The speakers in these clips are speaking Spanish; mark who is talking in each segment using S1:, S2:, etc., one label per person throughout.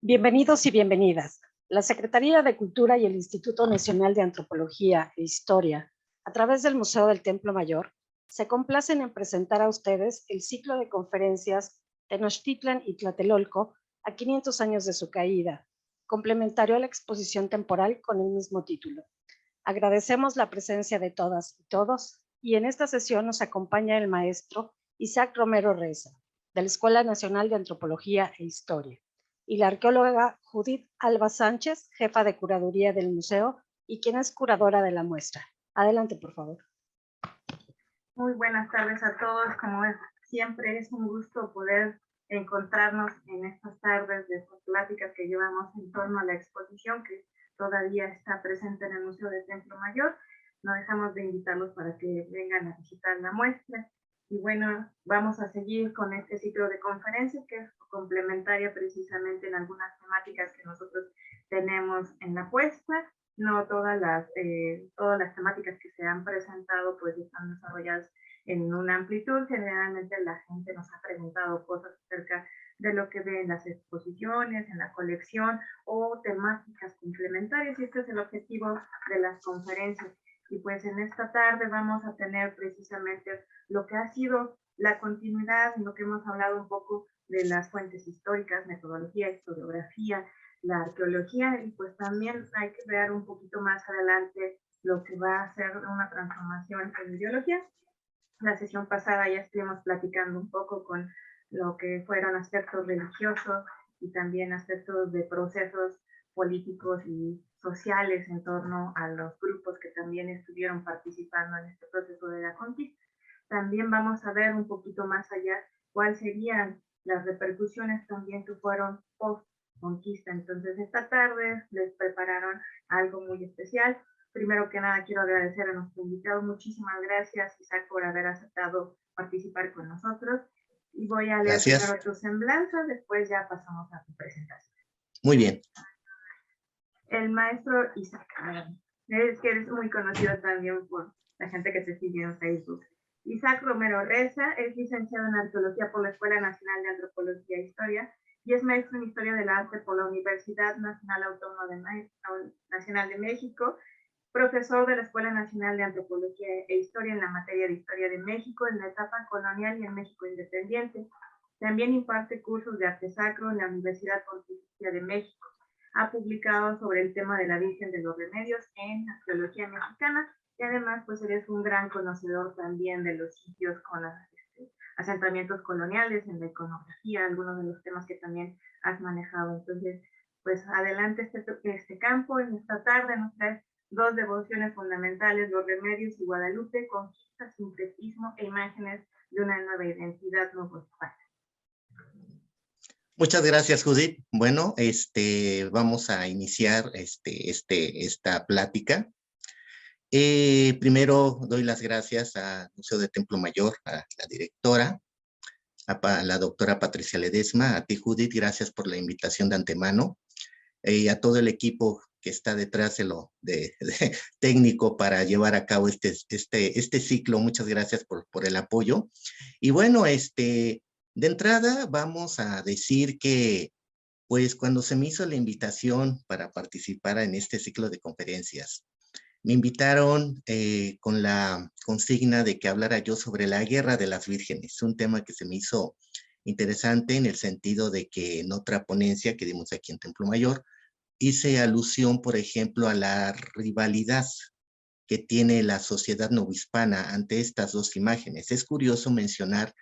S1: Bienvenidos y bienvenidas. La Secretaría de Cultura y el Instituto Nacional de Antropología e Historia, a través del Museo del Templo Mayor, se complacen en presentar a ustedes el ciclo de conferencias Tenochtitlan y Tlatelolco a 500 años de su caída, complementario a la exposición temporal con el mismo título. Agradecemos la presencia de todas y todos, y en esta sesión nos acompaña el maestro Isaac Romero Reza, de la Escuela Nacional de Antropología e Historia, y la arqueóloga Judith Alba Sánchez, jefa de curaduría del museo y quien es curadora de la muestra. Adelante, por favor.
S2: Muy buenas tardes a todos. Como siempre, es un gusto poder encontrarnos en estas tardes de estas pláticas que llevamos en torno a la exposición que todavía está presente en el Museo del Templo Mayor. No dejamos de invitarlos para que vengan a visitar la muestra. Y bueno, vamos a seguir con este ciclo de conferencias que es complementaria precisamente en algunas temáticas que nosotros tenemos en la puesta. No todas las temáticas que se han presentado pues están desarrolladas en una amplitud. Generalmente la gente nos ha preguntado cosas acerca de lo que ve en las exposiciones, en la colección o temáticas complementarias, y este es el objetivo de las conferencias. Y pues en esta tarde vamos a tener precisamente lo que ha sido la continuidad, en lo que hemos hablado un poco de las fuentes históricas, metodología, historiografía, la arqueología, y pues también hay que ver un poquito más adelante lo que va a ser una transformación en ideología. La sesión pasada ya estuvimos platicando un poco con lo que fueron aspectos religiosos y también aspectos de procesos políticos y sociales en torno a los grupos que también estuvieron participando en este proceso de la conquista. También vamos a ver un poquito más allá cuáles serían las repercusiones también que fueron post conquista. Entonces esta tarde les prepararon algo muy especial. Primero que nada quiero agradecer a nuestro invitado. Muchísimas gracias, Isaac, por haber aceptado participar con nosotros. Y voy a leer primero tu semblanza, después ya pasamos a tu presentación.
S3: Muy bien.
S2: El maestro Isaac, es que eres muy conocido también por la gente que te sigue en Facebook. Isaac Romero Reza es licenciado en Arqueología por la Escuela Nacional de Antropología e Historia y es maestro en Historia del Arte por la Universidad Nacional Nacional de México, profesor de la Escuela Nacional de Antropología e Historia en la materia de Historia de México en la etapa colonial y en México independiente. También imparte cursos de arte sacro en la Universidad Pontificia de México. Ha publicado sobre el tema de la Virgen de los Remedios en Arqueología Mexicana y además pues eres un gran conocedor también de los sitios con los asentamientos coloniales, en la iconografía, algunos de los temas que también has manejado. Entonces, pues adelante este campo. En esta tarde nos traes dos devociones fundamentales, los remedios y Guadalupe, conquista, sincretismo e imágenes de una nueva identidad novohispana.
S3: Muchas gracias, Judith. Bueno, vamos a iniciar esta plática. Primero doy las gracias al Museo del Templo Mayor, a la directora, a la doctora Patricia Ledesma, a ti, Judith, gracias por la invitación de antemano, a todo el equipo que está detrás de técnico para llevar a cabo este ciclo. Muchas gracias por el apoyo. Y bueno, de entrada vamos a decir que pues cuando se me hizo la invitación para participar en este ciclo de conferencias, me invitaron con la consigna de que hablara yo sobre la Guerra de las Vírgenes, un tema que se me hizo interesante en el sentido de que en otra ponencia que dimos aquí en Templo Mayor, hice alusión, por ejemplo, a la rivalidad que tiene la sociedad novohispana ante estas dos imágenes. Es curioso mencionar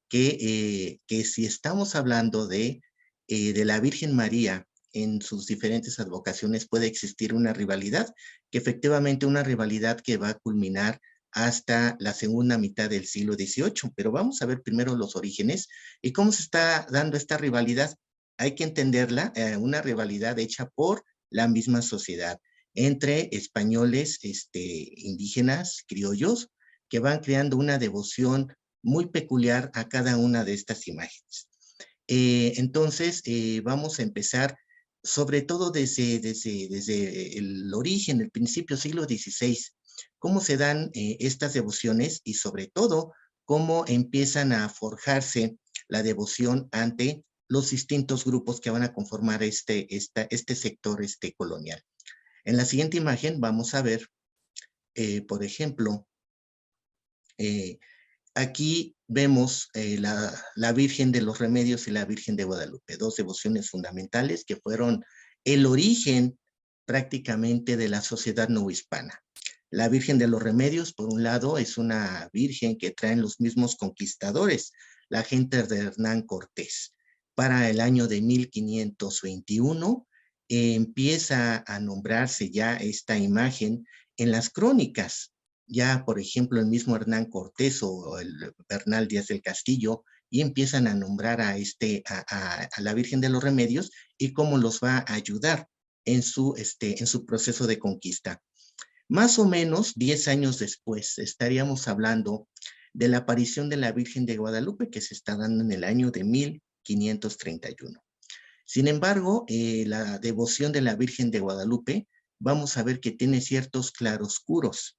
S3: que si estamos hablando de la Virgen María en sus diferentes advocaciones, puede existir una rivalidad, que efectivamente una rivalidad que va a culminar hasta la segunda mitad del siglo XVIII. Pero vamos a ver primero los orígenes y cómo se está dando esta rivalidad. Hay que entenderla, una rivalidad hecha por la misma sociedad entre españoles, indígenas, criollos, que van creando una devoción muy peculiar a cada una de estas imágenes. Entonces, vamos a empezar sobre todo desde el origen, el principio siglo XVI, cómo se dan estas devociones y sobre todo cómo empiezan a forjarse la devoción ante los distintos grupos que van a conformar este sector colonial. En la siguiente imagen vamos a ver, por ejemplo, aquí vemos la Virgen de los Remedios y la Virgen de Guadalupe, dos devociones fundamentales que fueron el origen prácticamente de la sociedad novohispana. La Virgen de los Remedios, por un lado, es una virgen que traen los mismos conquistadores, la gente de Hernán Cortés. Para el año de 1521 empieza a nombrarse ya esta imagen en las crónicas. Ya, por ejemplo, el mismo Hernán Cortés o el Bernal Díaz del Castillo, y empiezan a nombrar a la Virgen de los Remedios y cómo los va a ayudar en su proceso de conquista. Más o menos 10 años después estaríamos hablando de la aparición de la Virgen de Guadalupe, que se está dando en el año de 1531. Sin embargo, la devoción de la Virgen de Guadalupe, vamos a ver que tiene ciertos claroscuros,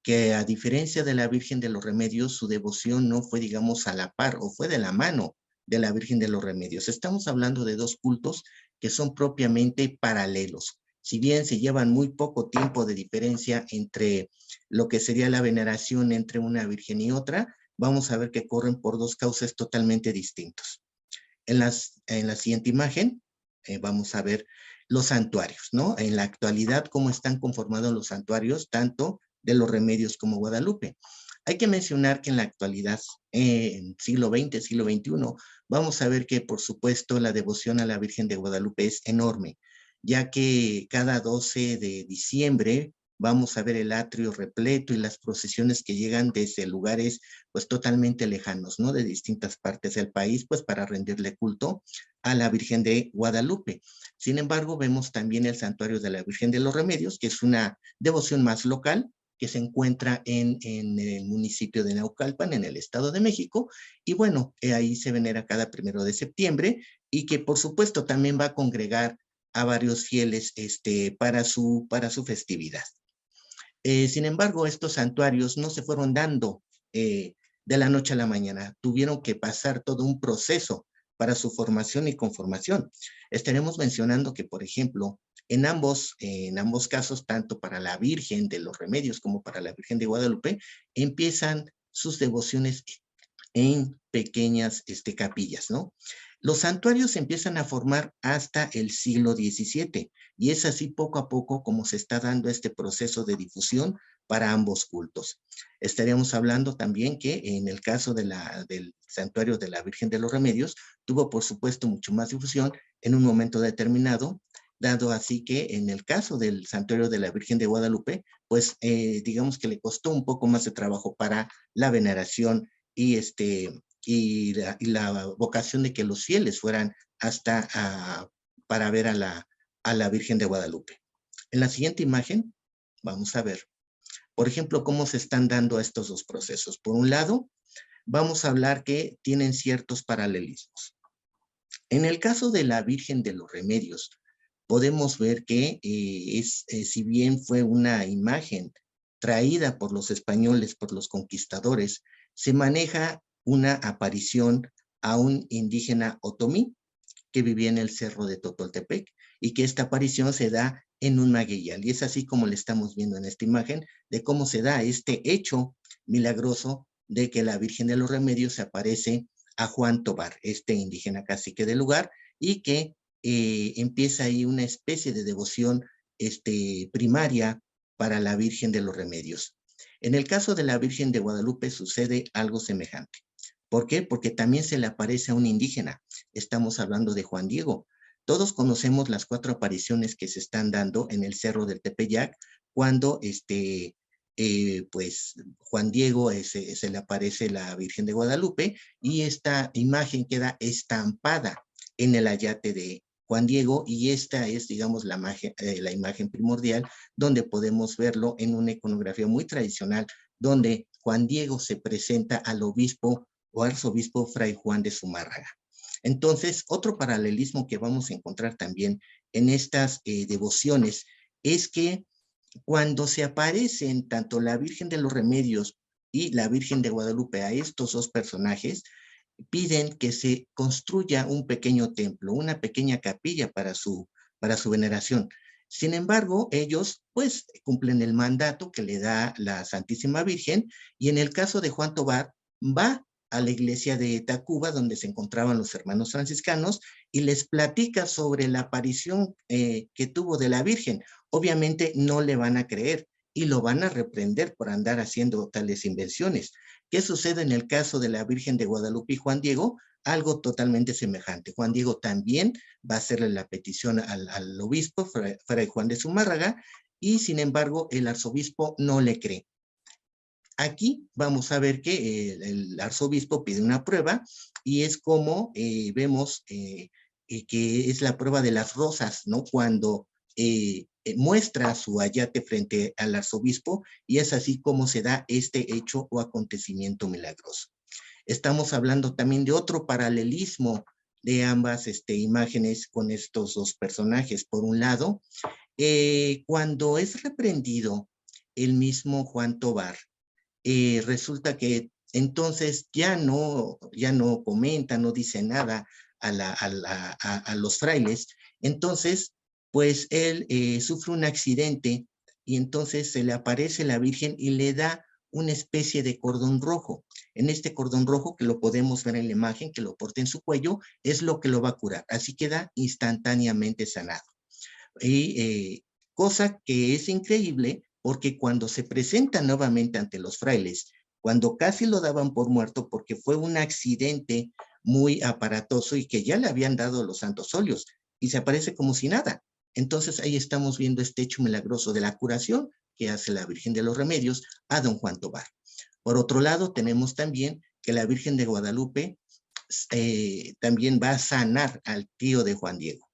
S3: que a diferencia de la Virgen de los Remedios, su devoción no fue, digamos, a la par o fue de la mano de la Virgen de los Remedios. Estamos hablando de dos cultos que son propiamente paralelos. Si bien se llevan muy poco tiempo de diferencia entre lo que sería la veneración entre una virgen y otra, vamos a ver que corren por dos cauces totalmente distintos. En la siguiente imagen vamos a ver los santuarios, ¿no? En la actualidad, cómo están conformados los santuarios, tanto de los Remedios como Guadalupe. Hay que mencionar que en la actualidad, en siglo XX, siglo XXI, vamos a ver que, por supuesto, la devoción a la Virgen de Guadalupe es enorme, ya que cada 12 de diciembre vamos a ver el atrio repleto y las procesiones que llegan desde lugares pues totalmente lejanos, ¿no? De distintas partes del país, pues para rendirle culto a la Virgen de Guadalupe. Sin embargo, vemos también el santuario de la Virgen de los Remedios, que es una devoción más local, que se encuentra en el municipio de Naucalpan, en el Estado de México, y bueno, ahí se venera cada 1 de septiembre, y que por supuesto también va a congregar a varios fieles para su festividad. Sin embargo, estos santuarios no se fueron dando de la noche a la mañana, tuvieron que pasar todo un proceso para su formación y conformación. Estaremos mencionando que, por ejemplo, en ambos casos, tanto para la Virgen de los Remedios como para la Virgen de Guadalupe, empiezan sus devociones en pequeñas capillas, ¿no? Los santuarios se empiezan a formar hasta el siglo XVII y es así poco a poco como se está dando este proceso de difusión para ambos cultos. Estaríamos hablando también que en el caso del santuario de la Virgen de los Remedios tuvo por supuesto mucho más difusión en un momento determinado, dado así que en el caso del santuario de la Virgen de Guadalupe, pues digamos que le costó un poco más de trabajo para la veneración y la vocación de que los fieles fueran hasta para ver a la Virgen de Guadalupe. En la siguiente imagen vamos a ver, por ejemplo, cómo se están dando estos dos procesos. Por un lado, vamos a hablar que tienen ciertos paralelismos. En el caso de la Virgen de los Remedios, podemos ver que si bien fue una imagen traída por los españoles, por los conquistadores, se maneja una aparición a un indígena otomí que vivía en el cerro de Totoltepec y que esta aparición se da en un magueyal. Y es así como le estamos viendo en esta imagen de cómo se da este hecho milagroso de que la Virgen de los Remedios se aparece a Juan Tobar, este indígena cacique del lugar, y que empieza ahí una especie de devoción primaria para la Virgen de los Remedios. En el caso de la Virgen de Guadalupe sucede algo semejante. ¿Por qué? Porque también se le aparece a un indígena. Estamos hablando de Juan Diego. Todos conocemos las 4 apariciones que se están dando en el Cerro del Tepeyac, cuando pues Juan Diego se le aparece la Virgen de Guadalupe y esta imagen queda estampada en el ayate de Juan Diego, y esta es, digamos, la imagen primordial, donde podemos verlo en una iconografía muy tradicional, donde Juan Diego se presenta al obispo o arzobispo Fray Juan de Zumárraga. Entonces, otro paralelismo que vamos a encontrar también en estas devociones es que cuando se aparecen tanto la Virgen de los Remedios y la Virgen de Guadalupe a estos dos personajes, piden que se construya un pequeño templo, una pequeña capilla para su veneración. Sin embargo, ellos pues cumplen el mandato que le da la Santísima Virgen, y en el caso de Juan Tobar va a la iglesia de Tacuba, donde se encontraban los hermanos franciscanos, y les platica sobre la aparición que tuvo de la Virgen. Obviamente no le van a creer y lo van a reprender por andar haciendo tales invenciones. ¿Qué sucede en el caso de la Virgen de Guadalupe y Juan Diego? Algo totalmente semejante. Juan Diego también va a hacerle la petición al obispo, Fray Juan de Zumárraga, y sin embargo el arzobispo no le cree. Aquí vamos a ver que el arzobispo pide una prueba, y es como vemos que es la prueba de las rosas, ¿no? Cuando muestra su ayate frente al arzobispo, y es así como se da este hecho o acontecimiento milagroso. Estamos hablando también de otro paralelismo de ambas imágenes con estos dos personajes. Por un lado, cuando es reprendido el mismo Juan Tobar, resulta que entonces ya no comenta, no dice nada a los frailes. Entonces, pues él sufre un accidente, y entonces se le aparece la Virgen y le da una especie de cordón rojo. En este cordón rojo, que lo podemos ver en la imagen, que lo porta en su cuello, es lo que lo va a curar. Así queda instantáneamente sanado. Y cosa que es increíble, porque cuando se presenta nuevamente ante los frailes, cuando casi lo daban por muerto porque fue un accidente muy aparatoso y que ya le habían dado los santos óleos, y se aparece como si nada. Entonces ahí estamos viendo este hecho milagroso de la curación que hace la Virgen de los Remedios a don Juan Tobar. Por otro lado, tenemos también que la Virgen de Guadalupe también va a sanar al tío de Juan Diego.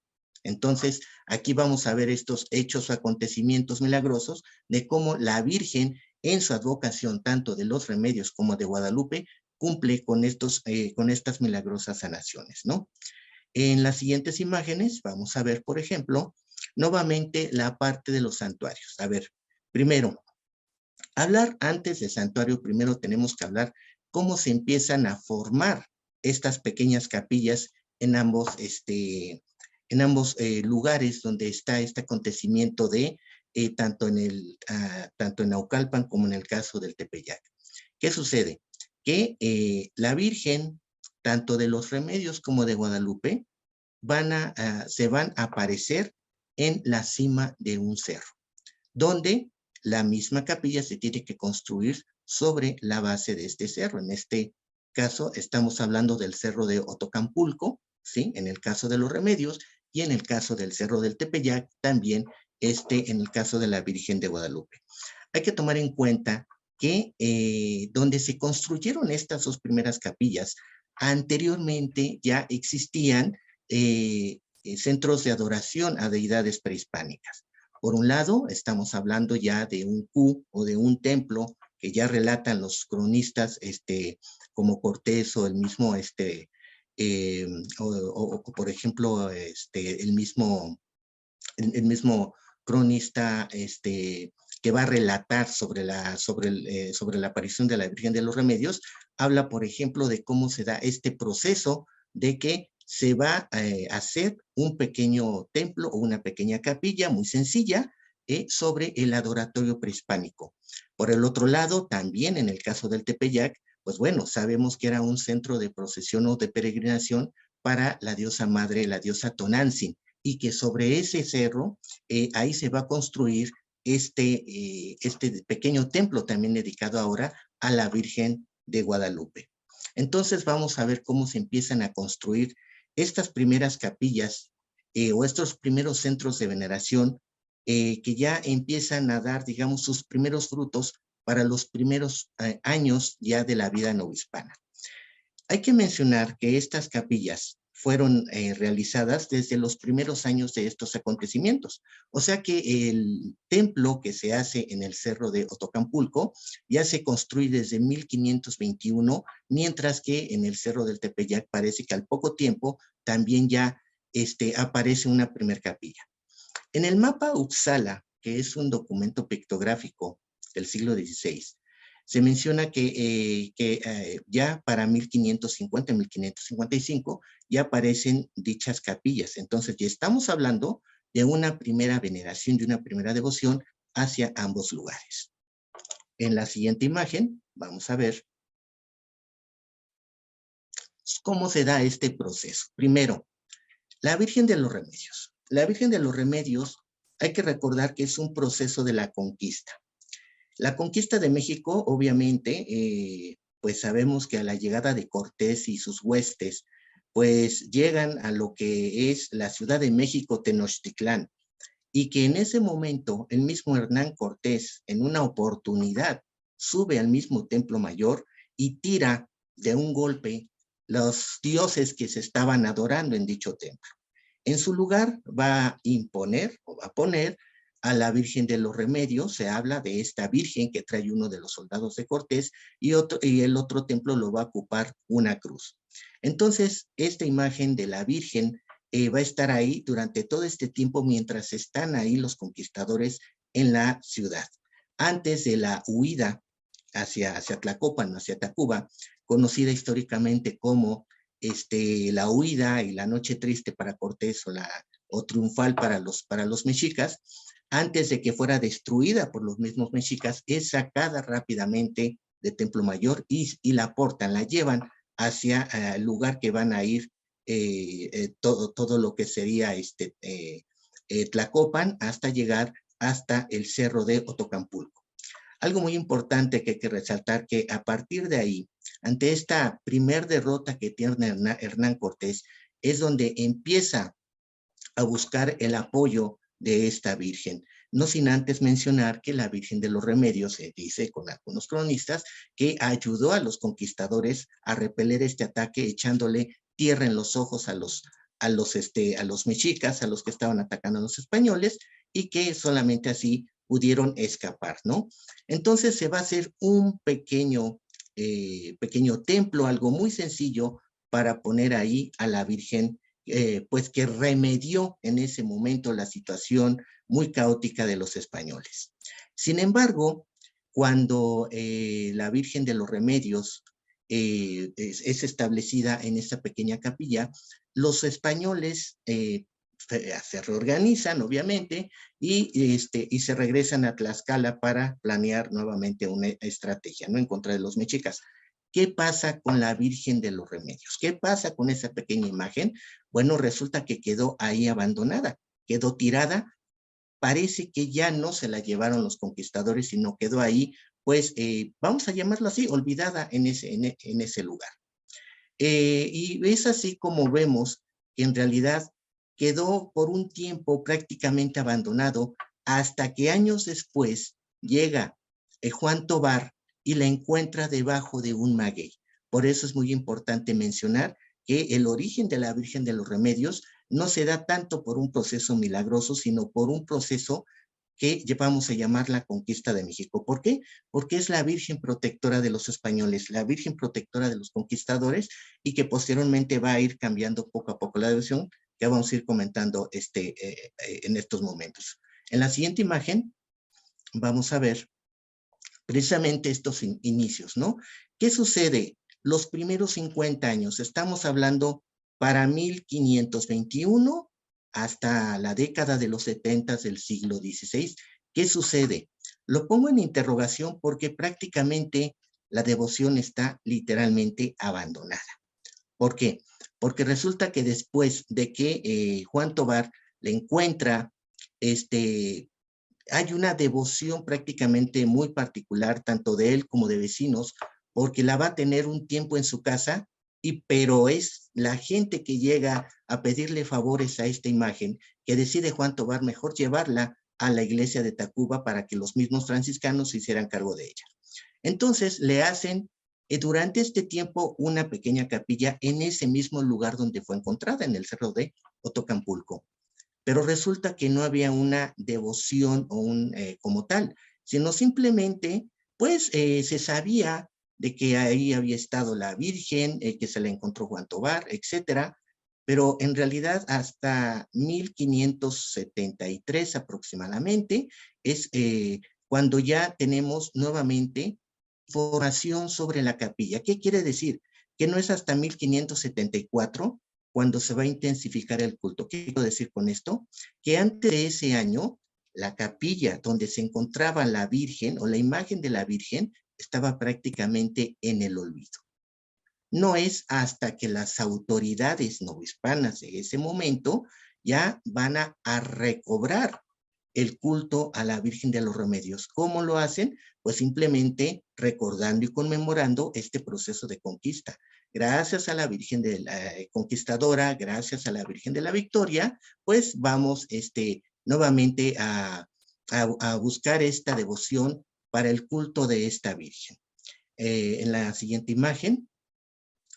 S3: Entonces, aquí vamos a ver estos hechos o acontecimientos milagrosos de cómo la Virgen, en su advocación tanto de los Remedios como de Guadalupe, cumple con estas milagrosas sanaciones, ¿no? En las siguientes imágenes vamos a ver, por ejemplo, nuevamente la parte de los santuarios. A ver, primero, hablar antes del santuario, primero tenemos que hablar cómo se empiezan a formar estas pequeñas capillas en ambos lugares donde está este acontecimiento de tanto en Naucalpan como en el caso del Tepeyac. ¿Qué sucede? Que la Virgen, tanto de los Remedios como de Guadalupe, se van a aparecer en la cima de un cerro, donde la misma capilla se tiene que construir sobre la base de este cerro. En este caso estamos hablando del cerro de Otocampulco, ¿sí? En el caso de los Remedios, y en el caso del cerro del Tepeyac, también en el caso de la Virgen de Guadalupe. Hay que tomar en cuenta que donde se construyeron estas dos primeras capillas, anteriormente ya existían centros de adoración a deidades prehispánicas. Por un lado, estamos hablando ya de un Q o de un templo que ya relatan los cronistas como Cortés o el mismo, o por ejemplo, el mismo cronista que va a relatar sobre la aparición de la Virgen de los Remedios, habla, por ejemplo, de cómo se da este proceso de que se va a hacer un pequeño templo o una pequeña capilla muy sencilla sobre el adoratorio prehispánico. Por el otro lado, también en el caso del Tepeyac, pues bueno, sabemos que era un centro de procesión o de peregrinación para la diosa madre, la diosa Tonantzin, y que sobre ese cerro, ahí se va a construir este pequeño templo también dedicado ahora a la Virgen de Guadalupe. Entonces vamos a ver cómo se empiezan a construir estas primeras capillas o estos primeros centros de veneración que ya empiezan a dar, digamos, sus primeros frutos para los primeros años ya de la vida novohispana. Hay que mencionar que estas capillas fueron realizadas desde los primeros años de estos acontecimientos. O sea que el templo que se hace en el cerro de Otocampulco ya se construye desde 1521, mientras que en el cerro del Tepeyac parece que al poco tiempo también ya aparece una primer capilla. En el mapa Uppsala, que es un documento pictográfico del siglo XVI, se menciona que ya para 1550, 1555, ya aparecen dichas capillas. Entonces ya estamos hablando de una primera veneración, de una primera devoción hacia ambos lugares. En la siguiente imagen vamos a ver cómo se da este proceso. Primero, la Virgen de los Remedios. La Virgen de los Remedios, hay que recordar que es un proceso de la conquista. La conquista de México, obviamente, pues sabemos que a la llegada de Cortés y sus huestes, pues llegan a lo que es la Ciudad de México, Tenochtitlán, y que en ese momento el mismo Hernán Cortés, en una oportunidad, sube al mismo Templo Mayor y tira de un golpe los dioses que se estaban adorando en dicho templo. En su lugar va a imponer o va a poner a la Virgen de los Remedios. Se habla de esta Virgen que trae uno de los soldados de Cortés y el otro templo lo va a ocupar una cruz. Entonces, esta imagen de la Virgen va a estar ahí durante todo este tiempo mientras están ahí los conquistadores en la ciudad. Antes de la huida hacia Tlacopan, hacia Tacuba, conocida históricamente como la huida y la noche triste para Cortés o triunfal para los mexicas, antes de que fuera destruida por los mismos mexicas, es sacada rápidamente de Templo Mayor y la portan, la llevan hacia el lugar que van a ir todo lo que sería Tlacopan hasta llegar hasta el cerro de Otocampulco. Algo muy importante que hay que resaltar que a partir de ahí, ante esta primer derrota que tiene Hernán Cortés, es donde empieza a buscar el apoyo de esta Virgen. No sin antes mencionar que la Virgen de los Remedios, se dice con algunos cronistas, que ayudó a los conquistadores a repeler este ataque echándole tierra en los ojos a los mexicas, a los que estaban atacando a los españoles, y que solamente así pudieron escapar, ¿no? Entonces se va a hacer un pequeño templo, algo muy sencillo, para poner ahí a la Virgen, pues que remedió en ese momento la situación muy caótica de los españoles. Sin embargo, cuando la Virgen de los Remedios es establecida en esta pequeña capilla, los españoles se reorganizan, obviamente, y se regresan a Tlaxcala para planear nuevamente una estrategia, ¿no? En contra de los mexicas. ¿Qué pasa con la Virgen de los Remedios? ¿Qué pasa con esa pequeña imagen? Bueno, resulta que quedó ahí abandonada, quedó tirada. Parece que ya no se la llevaron los conquistadores, sino quedó ahí, pues, vamos a llamarlo así, olvidada en ese lugar. Y es así como vemos que en realidad quedó por un tiempo prácticamente abandonado hasta que años después llega Juan Tobar y la encuentra debajo de un maguey. Por eso es muy importante mencionar que el origen de la Virgen de los Remedios no se da tanto por un proceso milagroso, sino por un proceso que vamos a llamar la conquista de México. ¿Por qué? Porque es la Virgen protectora de los españoles, la Virgen protectora de los conquistadores, y que posteriormente va a ir cambiando poco a poco la devoción, que vamos a ir comentando en estos momentos. En la siguiente imagen vamos a ver precisamente estos inicios, ¿no? ¿Qué sucede? Los primeros 50 años, estamos hablando para 1521 hasta la década de los 70 del siglo XVI. ¿Qué sucede? Lo pongo en interrogación porque prácticamente la devoción está literalmente abandonada. ¿Por qué? Porque resulta que después de que Juan Tobar le encuentra hay una devoción prácticamente muy particular, tanto de él como de vecinos, porque la va a tener un tiempo en su casa, pero es la gente que llega a pedirle favores a esta imagen, que decide Juan Tobar mejor llevarla a la iglesia de Tacuba para que los mismos franciscanos se hicieran cargo de ella. Entonces le hacen durante este tiempo una pequeña capilla en ese mismo lugar donde fue encontrada, en el cerro de Otocampulco. Pero resulta que no había una devoción como tal, sino simplemente, pues, se sabía de que ahí había estado la Virgen, que se la encontró Juan Tobar, etcétera, pero en realidad hasta 1573 aproximadamente es cuando ya tenemos nuevamente información sobre la capilla. ¿Qué quiere decir? Que no es hasta 1574 cuando se va a intensificar el culto. ¿Qué quiero decir con esto? Que antes de ese año, la capilla donde se encontraba la Virgen o la imagen de la Virgen estaba prácticamente en el olvido. No es hasta que las autoridades novohispanas de ese momento ya van a recobrar el culto a la Virgen de los Remedios. ¿Cómo lo hacen? Pues simplemente recordando y conmemorando este proceso de conquista. Gracias a la Virgen de la Conquistadora, gracias a la Virgen de la Victoria, pues vamos nuevamente a buscar esta devoción para el culto de esta Virgen. En la siguiente imagen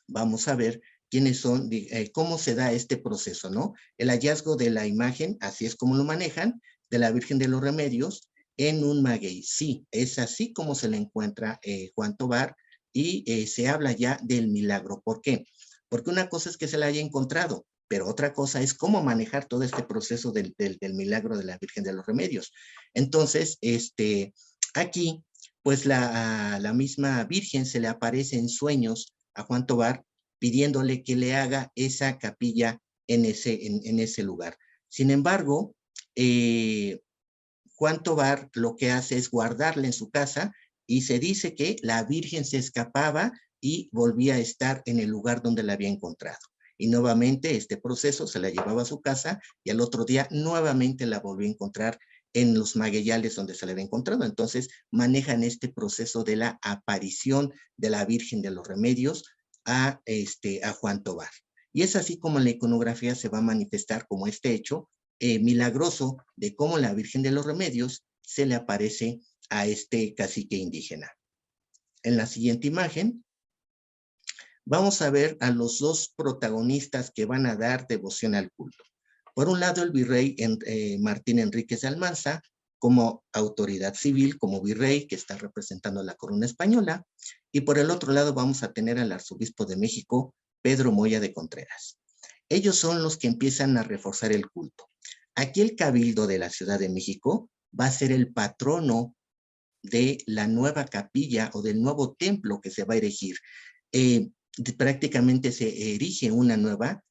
S3: vamos a ver quiénes son, cómo se da este proceso, ¿no? El hallazgo de la imagen, así es como lo manejan, de la Virgen de los Remedios en un maguey. Sí, es así como se le encuentra Juan Tovar y se habla ya del milagro. ¿Por qué? Porque una cosa es que se la haya encontrado, pero otra cosa es cómo manejar todo este proceso del milagro de la Virgen de los Remedios. Entonces, aquí, pues la misma Virgen se le aparece en sueños a Juan Tovar pidiéndole que le haga esa capilla en ese lugar. Sin embargo, Juan Tovar lo que hace es guardarla en su casa y se dice que la Virgen se escapaba y volvía a estar en el lugar donde la había encontrado. Y nuevamente este proceso se la llevaba a su casa y al otro día nuevamente la volvió a encontrar en los magueyales donde se le había encontrado. Entonces manejan este proceso de la aparición de la Virgen de los Remedios a Juan Tovar. Y es así como la iconografía se va a manifestar como este hecho milagroso de cómo la Virgen de los Remedios se le aparece a este cacique indígena. En la siguiente imagen vamos a ver a los dos protagonistas que van a dar devoción al culto. Por un lado, el virrey Martín Enríquez de Almanza, como autoridad civil, como virrey que está representando a la corona española, y por el otro lado vamos a tener al arzobispo de México, Pedro Moya de Contreras. Ellos son los que empiezan a reforzar el culto. Aquí el cabildo de la Ciudad de México va a ser el patrono de la nueva capilla o del nuevo templo que se va a erigir. Prácticamente se erige una nueva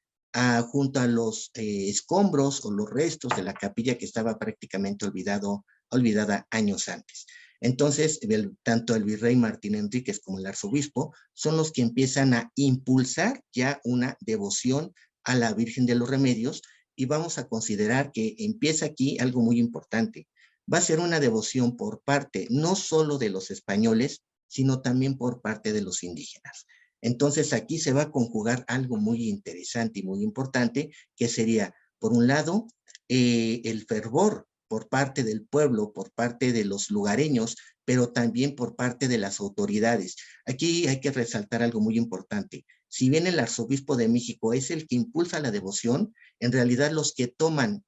S3: junto a los escombros o los restos de la capilla que estaba prácticamente olvidada años antes. Entonces, tanto el virrey Martín Enríquez como el arzobispo son los que empiezan a impulsar ya una devoción a la Virgen de los Remedios y vamos a considerar que empieza aquí algo muy importante. Va a ser una devoción por parte no solo de los españoles, sino también por parte de los indígenas. Entonces aquí se va a conjugar algo muy interesante y muy importante, que sería, por un lado, el fervor por parte del pueblo, por parte de los lugareños, pero también por parte de las autoridades. Aquí hay que resaltar algo muy importante. Si bien el arzobispo de México es el que impulsa la devoción, en realidad los que toman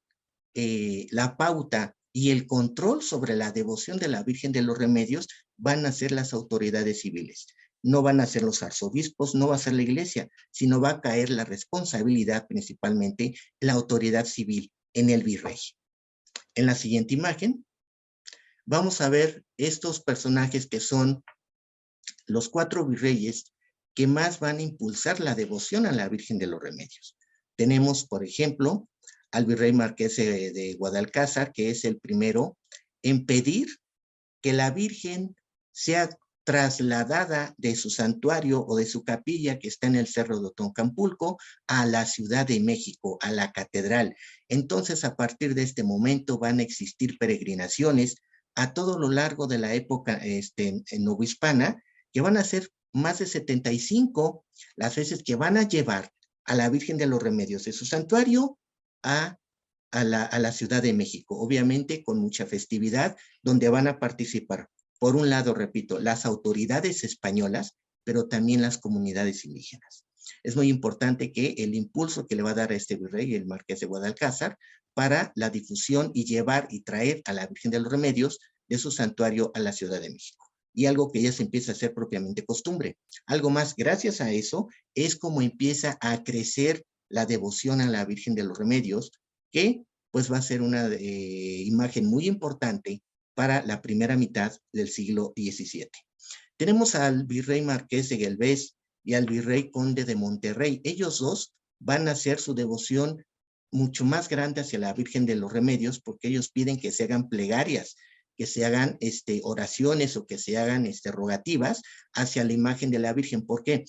S3: la pauta y el control sobre la devoción de la Virgen de los Remedios van a ser las autoridades civiles. No van a ser los arzobispos, no va a ser la iglesia, sino va a caer la responsabilidad principalmente en la autoridad civil, en el virrey. En la siguiente imagen vamos a ver estos personajes que son los 4 virreyes que más van a impulsar la devoción a la Virgen de los Remedios. Tenemos, por ejemplo, al virrey Marqués de Guadalcázar, que es el primero en pedir que la Virgen sea trasladada de su santuario o de su capilla que está en el Cerro de Otoncampulco a la Ciudad de México, a la catedral. Entonces, a partir de este momento van a existir peregrinaciones a todo lo largo de la época novohispana, que van a ser más de 75 las veces que van a llevar a la Virgen de los Remedios de su santuario a la Ciudad de México, obviamente con mucha festividad, donde van a participar, por un lado, repito, las autoridades españolas, pero también las comunidades indígenas. Es muy importante que el impulso que le va a dar a este virrey, el Marqués de Guadalcázar, para la difusión y llevar y traer a la Virgen de los Remedios de su santuario a la Ciudad de México. Y algo que ya se empieza a hacer propiamente costumbre. Algo más, gracias a eso, es como empieza a crecer la devoción a la Virgen de los Remedios, que pues va a ser una imagen muy importante para la primera mitad del siglo XVII. Tenemos al virrey Marqués de Gelbez y al virrey Conde de Monterrey. Ellos dos van a hacer su devoción mucho más grande hacia la Virgen de los Remedios, porque ellos piden que se hagan plegarias, que se hagan oraciones o que se hagan rogativas hacia la imagen de la Virgen. ¿Por qué?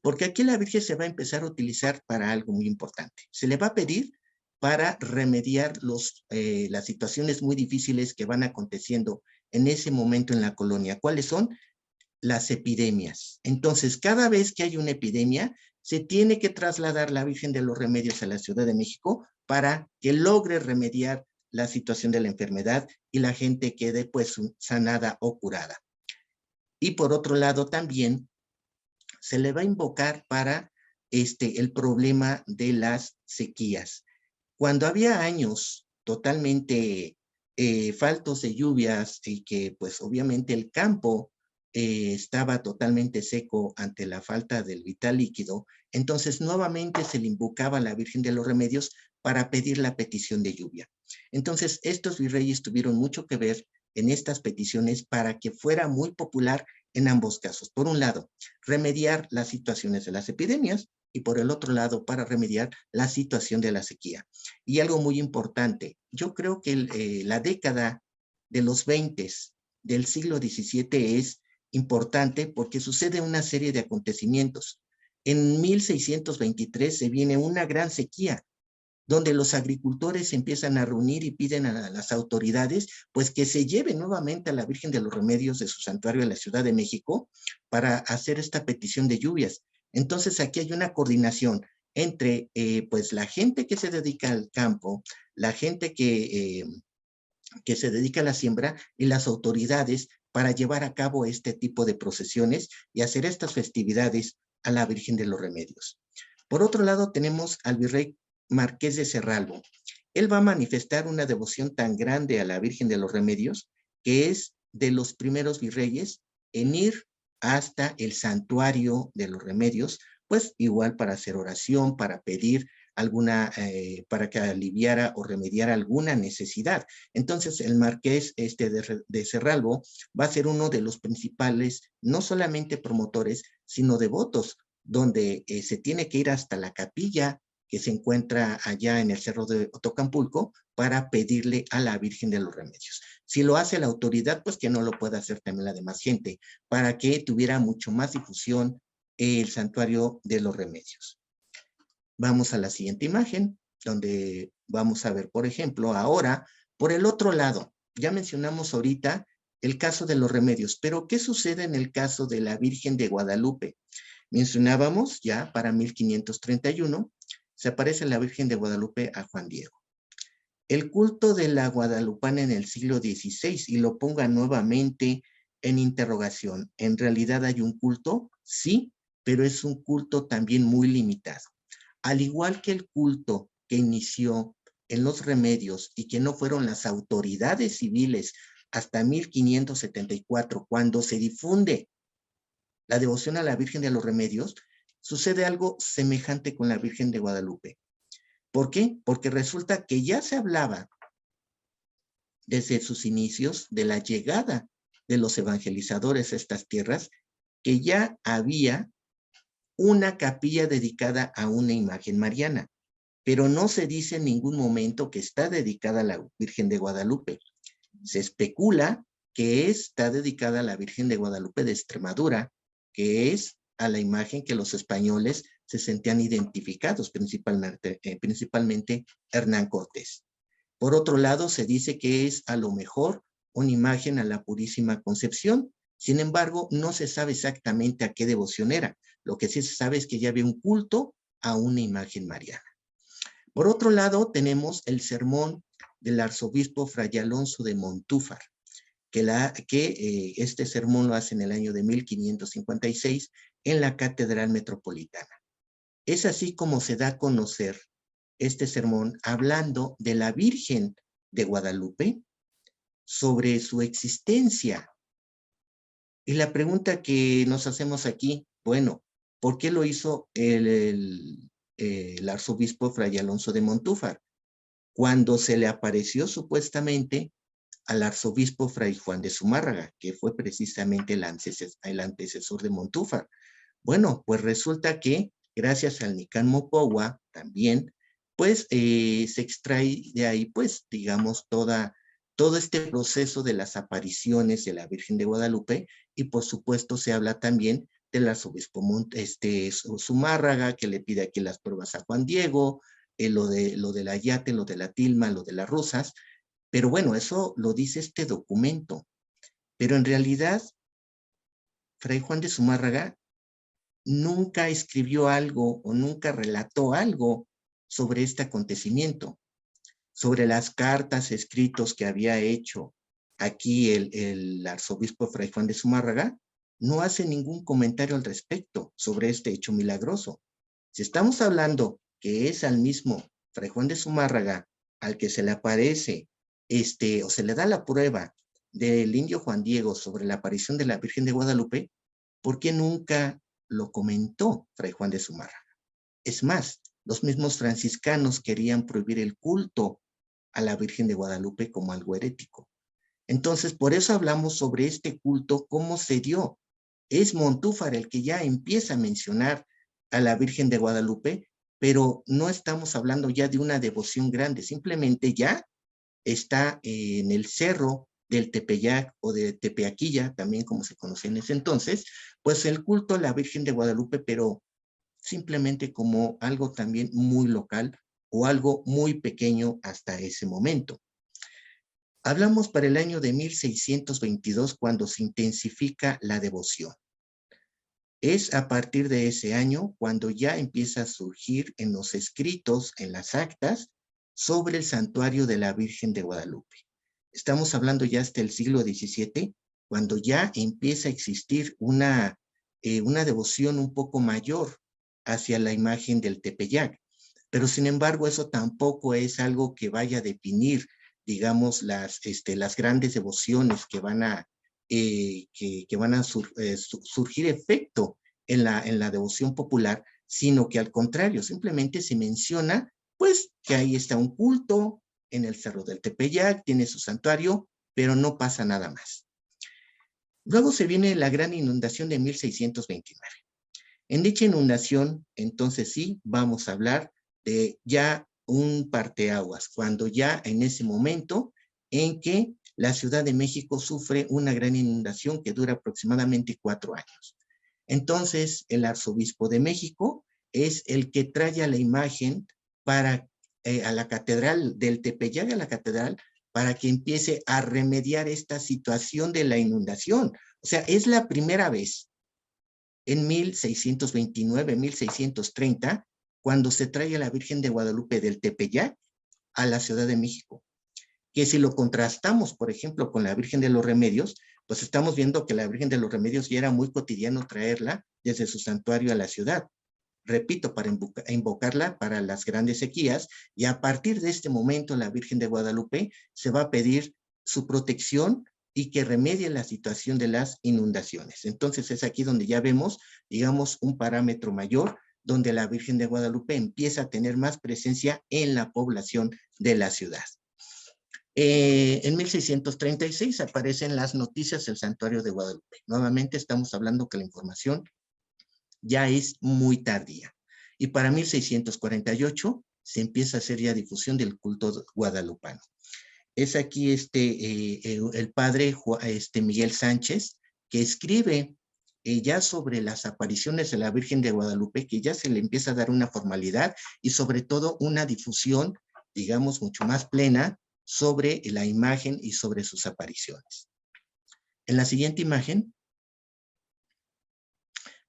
S3: Porque aquí la Virgen se va a empezar a utilizar para algo muy importante. Se le va a pedir para remediar las situaciones muy difíciles que van aconteciendo en ese momento en la colonia. ¿Cuáles son? Las epidemias. Entonces, cada vez que hay una epidemia, se tiene que trasladar la Virgen de los Remedios a la Ciudad de México para que logre remediar la situación de la enfermedad y la gente quede pues sanada o curada. Y por otro lado también se le va a invocar para el problema de las sequías. Cuando había años totalmente faltos de lluvias y que pues obviamente el campo estaba totalmente seco ante la falta del vital líquido, entonces nuevamente se le invocaba a la Virgen de los Remedios para pedir la petición de lluvia. Entonces estos virreyes tuvieron mucho que ver en estas peticiones para que fuera muy popular en ambos casos. Por un lado, remediar las situaciones de las epidemias y por el otro lado, para remediar la situación de la sequía. Y algo muy importante, yo creo que la década de los 20 del siglo XVII es importante porque sucede una serie de acontecimientos. En 1623 se viene una gran sequía, donde los agricultores se empiezan a reunir y piden a las autoridades pues que se lleven nuevamente a la Virgen de los Remedios de su santuario en la Ciudad de México para hacer esta petición de lluvias. Entonces aquí hay una coordinación entre pues la gente que se dedica al campo, la gente que se dedica a la siembra y las autoridades para llevar a cabo este tipo de procesiones y hacer estas festividades a la Virgen de los Remedios. Por otro lado tenemos al virrey Marqués de Cerralbo. Él va a manifestar una devoción tan grande a la Virgen de los Remedios que es de los primeros virreyes en ir hasta el santuario de los Remedios, pues igual para hacer oración, para pedir alguna, para que aliviara o remediara alguna necesidad. Entonces el Marqués de Cerralbo va a ser uno de los principales, no solamente promotores, sino devotos, donde se tiene que ir hasta la capilla que se encuentra allá en el Cerro de Otocampulco para pedirle a la Virgen de los Remedios. Si lo hace la autoridad, pues que no lo pueda hacer también la demás gente, para que tuviera mucho más difusión el Santuario de los Remedios. Vamos a la siguiente imagen, donde vamos a ver, por ejemplo, ahora, por el otro lado, ya mencionamos ahorita el caso de los remedios, pero ¿qué sucede en el caso de la Virgen de Guadalupe? Mencionábamos ya para 1531, se aparece la Virgen de Guadalupe a Juan Diego. El culto de la guadalupana en el siglo XVI, y lo ponga nuevamente en interrogación, ¿en realidad hay un culto? Sí, pero es un culto también muy limitado. Al igual que el culto que inició en los remedios y que no fueron las autoridades civiles hasta 1574, cuando se difunde la devoción a la Virgen de los Remedios, sucede algo semejante con la Virgen de Guadalupe. ¿Por qué? Porque resulta que ya se hablaba desde sus inicios de la llegada de los evangelizadores a estas tierras, que ya había una capilla dedicada a una imagen mariana, pero no se dice en ningún momento que está dedicada a la Virgen de Guadalupe. Se especula que está dedicada a la Virgen de Guadalupe de Extremadura, que es a la imagen que los españoles se sentían identificados, principalmente Hernán Cortés. Por otro lado, se dice que es a lo mejor una imagen a la Purísima Concepción. Sin embargo, no se sabe exactamente a qué devoción era. Lo que sí se sabe es que ya había un culto a una imagen mariana. Por otro lado, tenemos el sermón del arzobispo Fray Alonso de Montúfar, que este sermón lo hace en el año de 1556 en la Catedral Metropolitana. Es así como se da a conocer este sermón hablando de la Virgen de Guadalupe, sobre su existencia. Y la pregunta que nos hacemos aquí, bueno, ¿por qué lo hizo el arzobispo Fray Alonso de Montúfar? Cuando se le apareció supuestamente al arzobispo Fray Juan de Zumárraga, que fue precisamente el antecesor de Montúfar. Bueno, pues resulta que gracias al Nicán Mopohua también, pues se extrae de ahí, pues digamos, todo este proceso de las apariciones de la Virgen de Guadalupe, y por supuesto se habla también del arzobispo Zumárraga, que le pide aquí las pruebas a Juan Diego, lo de la Yate, lo de la Tilma, lo de las Rusas, pero bueno, eso lo dice este documento. Pero en realidad, Fray Juan de Zumárraga nunca escribió algo o nunca relató algo sobre este acontecimiento, sobre las cartas, escritos que había hecho aquí el arzobispo Fray Juan de Zumárraga. No hace ningún comentario al respecto sobre este hecho milagroso. Si estamos hablando que es al mismo Fray Juan de Zumárraga al que se le aparece o se le da la prueba del indio Juan Diego sobre la aparición de la Virgen de Guadalupe, ¿por qué nunca lo comentó Fray Juan de Zumárraga? Es más, los mismos franciscanos querían prohibir el culto a la Virgen de Guadalupe como algo herético. Entonces, por eso hablamos sobre este culto, cómo se dio. Es Montúfar el que ya empieza a mencionar a la Virgen de Guadalupe, pero no estamos hablando ya de una devoción grande, simplemente ya está en el cerro del Tepeyac o de Tepeaquilla, también como se conocía en ese entonces, pues el culto a la Virgen de Guadalupe, pero simplemente como algo también muy local o algo muy pequeño hasta ese momento. Hablamos para el año de 1622 cuando se intensifica la devoción. Es a partir de ese año cuando ya empieza a surgir en los escritos, en las actas, sobre el santuario de la Virgen de Guadalupe. Estamos hablando ya hasta el siglo XVII, cuando ya empieza a existir una devoción un poco mayor hacia la imagen del Tepeyac. Pero sin embargo, eso tampoco es algo que vaya a definir, digamos, las grandes devociones que van a surgir efecto en la devoción popular, sino que al contrario, simplemente se menciona, pues, que ahí está un culto en el Cerro del Tepeyac, tiene su santuario, pero no pasa nada más. Luego se viene la gran inundación de 1629. En dicha inundación, entonces sí, vamos a hablar de ya un parteaguas, cuando ya en ese momento en que la Ciudad de México sufre una gran inundación que dura aproximadamente 4 años. Entonces, el arzobispo de México es el que trae a la imagen a la catedral del Tepeyac, a la catedral, para que empiece a remediar esta situación de la inundación. O sea, es la primera vez en 1629, 1630, cuando se trae a la Virgen de Guadalupe del Tepeyac a la Ciudad de México. Que si lo contrastamos, por ejemplo, con la Virgen de los Remedios, pues estamos viendo que la Virgen de los Remedios ya era muy cotidiano traerla desde su santuario a la ciudad. Repito, para invocarla para las grandes sequías, y a partir de este momento la Virgen de Guadalupe se va a pedir su protección y que remedie la situación de las inundaciones. Entonces es aquí donde ya vemos, digamos, un parámetro mayor, donde la Virgen de Guadalupe empieza a tener más presencia en la población de la ciudad. En 1636 aparecen las noticias del Santuario de Guadalupe. Nuevamente estamos hablando que la información ya es muy tardía. Y para 1648 se empieza a hacer ya difusión del culto guadalupano. Es aquí el padre Miguel Sánchez, que escribe ya sobre las apariciones de la Virgen de Guadalupe, que ya se le empieza a dar una formalidad y sobre todo una difusión, digamos, mucho más plena sobre la imagen y sobre sus apariciones. En la siguiente imagen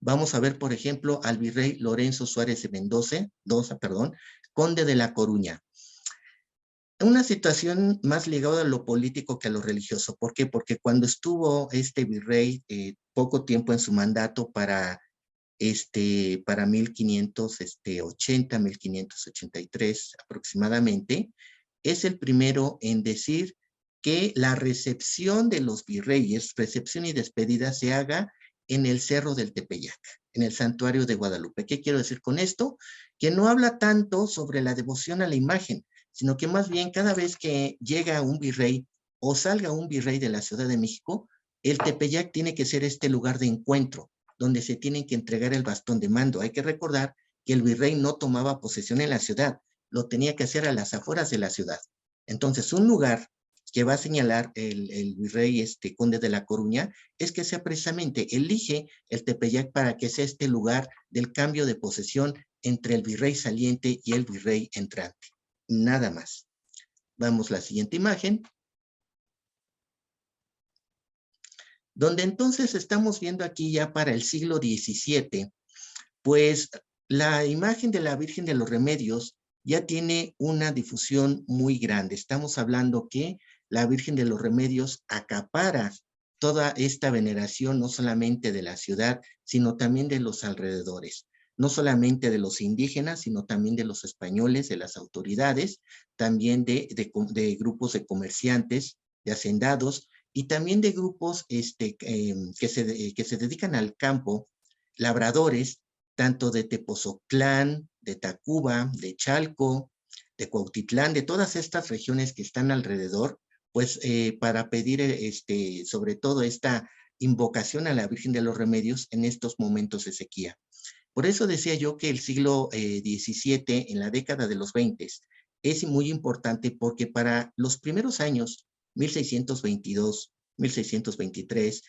S3: vamos a ver, por ejemplo, al virrey Lorenzo Suárez de Mendoza, conde de La Coruña. Una situación más ligada a lo político que a lo religioso. ¿Por qué? Porque cuando estuvo este virrey poco tiempo en su mandato para 1580, 1583 aproximadamente, es el primero en decir que la recepción de los virreyes, recepción y despedida, se haga en el Cerro del Tepeyac, en el Santuario de Guadalupe. ¿Qué quiero decir con esto? Que no habla tanto sobre la devoción a la imagen, sino que más bien cada vez que llega un virrey o salga un virrey de la Ciudad de México, el Tepeyac tiene que ser este lugar de encuentro, donde se tienen que entregar el bastón de mando. Hay que recordar que el virrey no tomaba posesión en la ciudad, lo tenía que hacer a las afueras de la ciudad. Entonces, un lugar que va a señalar el virrey conde de La Coruña es que sea precisamente, elige el Tepeyac para que sea este lugar del cambio de posesión entre el virrey saliente y el virrey entrante. Nada más. Vamos a la siguiente imagen, donde entonces estamos viendo aquí ya para el siglo XVII, pues la imagen de la Virgen de los Remedios ya tiene una difusión muy grande. Estamos hablando que la Virgen de los Remedios acapara toda esta veneración, no solamente de la ciudad, sino también de los alrededores. No solamente de los indígenas, sino también de los españoles, de las autoridades, también de grupos de comerciantes, de hacendados, y también de grupos que se dedican al campo, labradores, tanto de Tepoztlán, de Tacuba, de Chalco, de Cuautitlán, de todas estas regiones que están alrededor, pues para pedir sobre todo esta invocación a la Virgen de los Remedios en estos momentos de sequía. Por eso decía yo que el siglo XVII, en la década de los 20, es muy importante porque para los primeros años, 1622, 1623,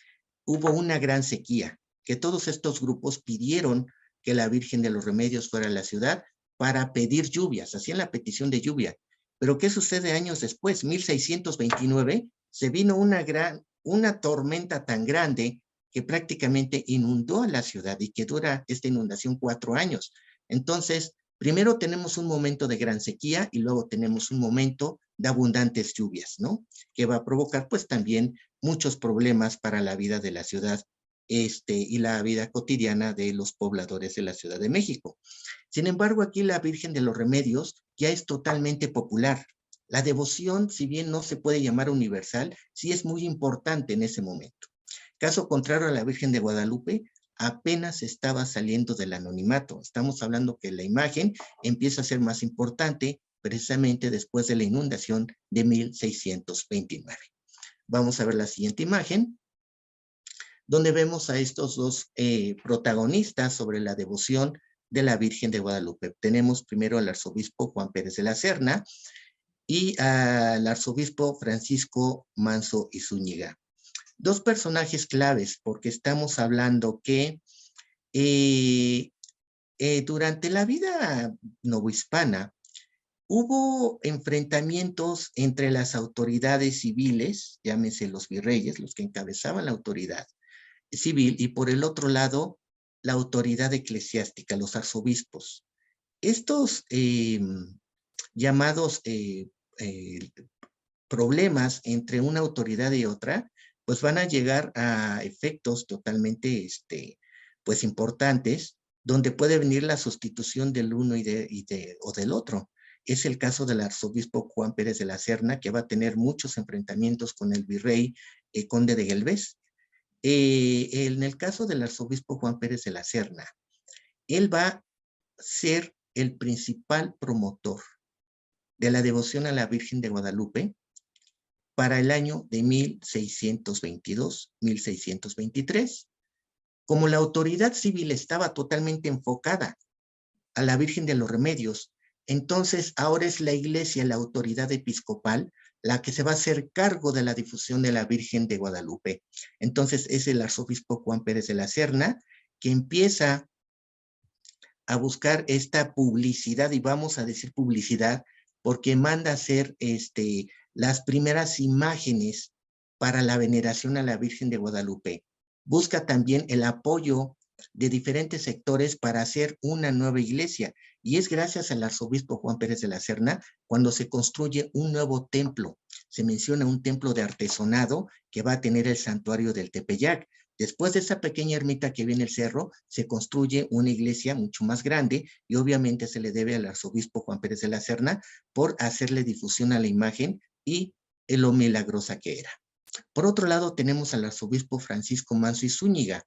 S3: hubo una gran sequía, que todos estos grupos pidieron que la Virgen de los Remedios fuera a la ciudad para pedir lluvias, hacían la petición de lluvia. Pero ¿qué sucede años después? 1629, se vino una tormenta tan grande que prácticamente inundó a la ciudad y que dura esta inundación 4 años. Entonces, primero tenemos un momento de gran sequía y luego tenemos un momento de abundantes lluvias, ¿no? Que va a provocar pues también muchos problemas para la vida de la ciudad y la vida cotidiana de los pobladores de la Ciudad de México. Sin embargo, aquí la Virgen de los Remedios ya es totalmente popular. La devoción, si bien no se puede llamar universal, sí es muy importante en ese momento. Caso contrario a la Virgen de Guadalupe, apenas estaba saliendo del anonimato. Estamos hablando que la imagen empieza a ser más importante precisamente después de la inundación de 1629. Vamos a ver la siguiente imagen, donde vemos a estos dos protagonistas sobre la devoción de la Virgen de Guadalupe. Tenemos primero al arzobispo Juan Pérez de la Serna y al arzobispo Francisco Manso y Zúñiga. Dos personajes claves, porque estamos hablando que durante la vida novohispana hubo enfrentamientos entre las autoridades civiles, llámese los virreyes, los que encabezaban la autoridad civil, y por el otro lado, la autoridad eclesiástica, los arzobispos. Estos llamados problemas entre una autoridad y otra, pues van a llegar a efectos totalmente, pues importantes, donde puede venir la sustitución del uno o del otro. Es el caso del arzobispo Juan Pérez de la Serna, que va a tener muchos enfrentamientos con el virrey conde de Gelbez. En el caso del arzobispo Juan Pérez de la Serna, él va a ser el principal promotor de la devoción a la Virgen de Guadalupe para el año de 1622-1623. Como la autoridad civil estaba totalmente enfocada a la Virgen de los Remedios, entonces ahora es la iglesia, la autoridad episcopal, la que se va a hacer cargo de la difusión de la Virgen de Guadalupe. Entonces es el arzobispo Juan Pérez de la Serna que empieza a buscar esta publicidad, y vamos a decir publicidad, porque manda a hacer las primeras imágenes para la veneración a la Virgen de Guadalupe. Busca también el apoyo de diferentes sectores para hacer una nueva iglesia, y es gracias al arzobispo Juan Pérez de la Serna cuando se construye un nuevo templo. Se menciona un templo de artesonado que va a tener el santuario del Tepeyac. Después de esa pequeña ermita que viene el cerro, se construye una iglesia mucho más grande, y obviamente se le debe al arzobispo Juan Pérez de la Serna por hacerle difusión a la imagen y lo milagrosa que era. Por otro lado, tenemos al arzobispo Francisco Manso y Zúñiga.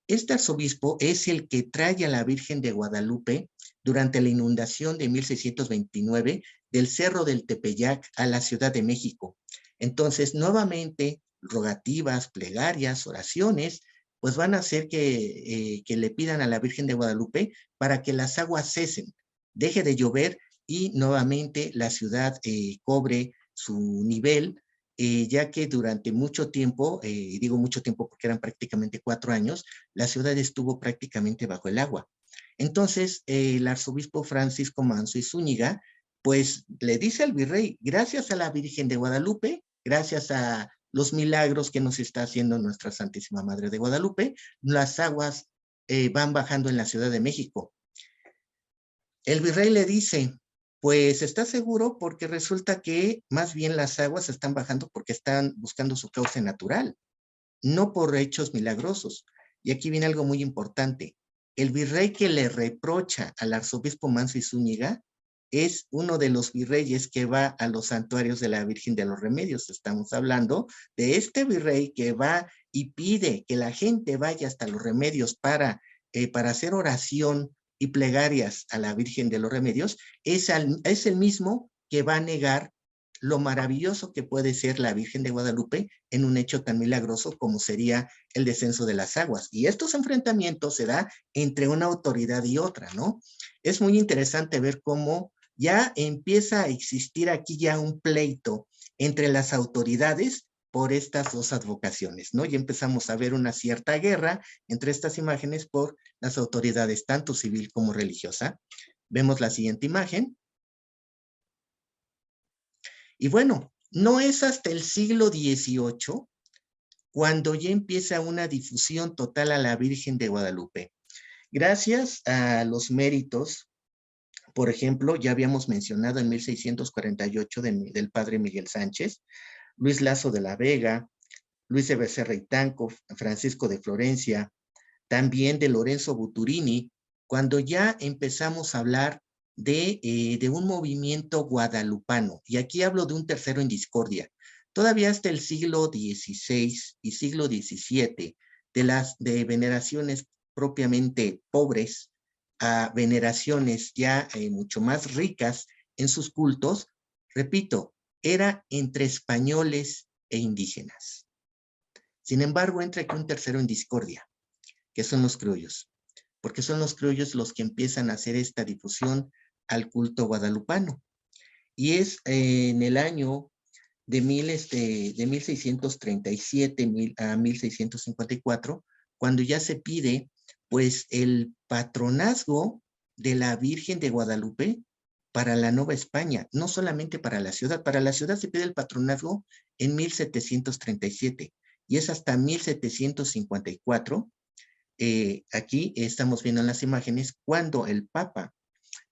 S3: Este arzobispo es el que trae a la Virgen de Guadalupe durante la inundación de 1629 del Cerro del Tepeyac a la Ciudad de México. Entonces, nuevamente, rogativas, plegarias, oraciones, pues van a hacer que le pidan a la Virgen de Guadalupe para que las aguas cesen, deje de llover y nuevamente la ciudad cobre su nivel, ya que durante mucho tiempo, digo mucho tiempo porque eran prácticamente 4 años, la ciudad estuvo prácticamente bajo el agua. Entonces, el arzobispo Francisco Manso y Zúñiga, pues le dice al virrey, gracias a la Virgen de Guadalupe, gracias a los milagros que nos está haciendo nuestra Santísima Madre de Guadalupe, las aguas van bajando en la Ciudad de México. El virrey le dice, pues ¿está seguro? Porque resulta que más bien las aguas están bajando porque están buscando su cauce natural, no por hechos milagrosos. Y aquí viene algo muy importante. El virrey que le reprocha al arzobispo Manso y Zúñiga es uno de los virreyes que va a los santuarios de la Virgen de los Remedios. Estamos hablando de este virrey que va y pide que la gente vaya hasta los remedios para hacer oración y plegarias a la Virgen de los Remedios. Es el mismo que va a negar lo maravilloso que puede ser la Virgen de Guadalupe en un hecho tan milagroso como sería el descenso de las aguas. Y estos enfrentamientos se da entre una autoridad y otra, ¿no? Es muy interesante ver cómo ya empieza a existir aquí ya un pleito entre las autoridades por estas dos advocaciones, ¿no? Y empezamos a ver una cierta guerra entre estas imágenes por las autoridades, tanto civil como religiosa. Vemos la siguiente imagen. Y bueno, no es hasta el siglo XVIII cuando ya empieza una difusión total a la Virgen de Guadalupe. Gracias a los méritos, por ejemplo, ya habíamos mencionado en 1648 del padre Miguel Sánchez, Luis Lazo de la Vega, Luis de Becerra y Tanco, Francisco de Florencia, también de Lorenzo Buturini, cuando ya empezamos a hablar de un movimiento guadalupano. Y aquí hablo de un tercero en discordia. Todavía hasta el siglo XVI y siglo XVII, de veneraciones propiamente pobres a veneraciones ya mucho más ricas en sus cultos, repito, era entre españoles e indígenas. Sin embargo, entra aquí un tercero en discordia, que son los criollos, porque son los criollos los que empiezan a hacer esta difusión al culto guadalupano. Y es en el año de 1637 a 1654, cuando ya se pide pues el patronazgo de la Virgen de Guadalupe para la Nueva España, no solamente para la ciudad se pide el patronazgo en 1737 y es hasta 1754, aquí estamos viendo en las imágenes, cuando el Papa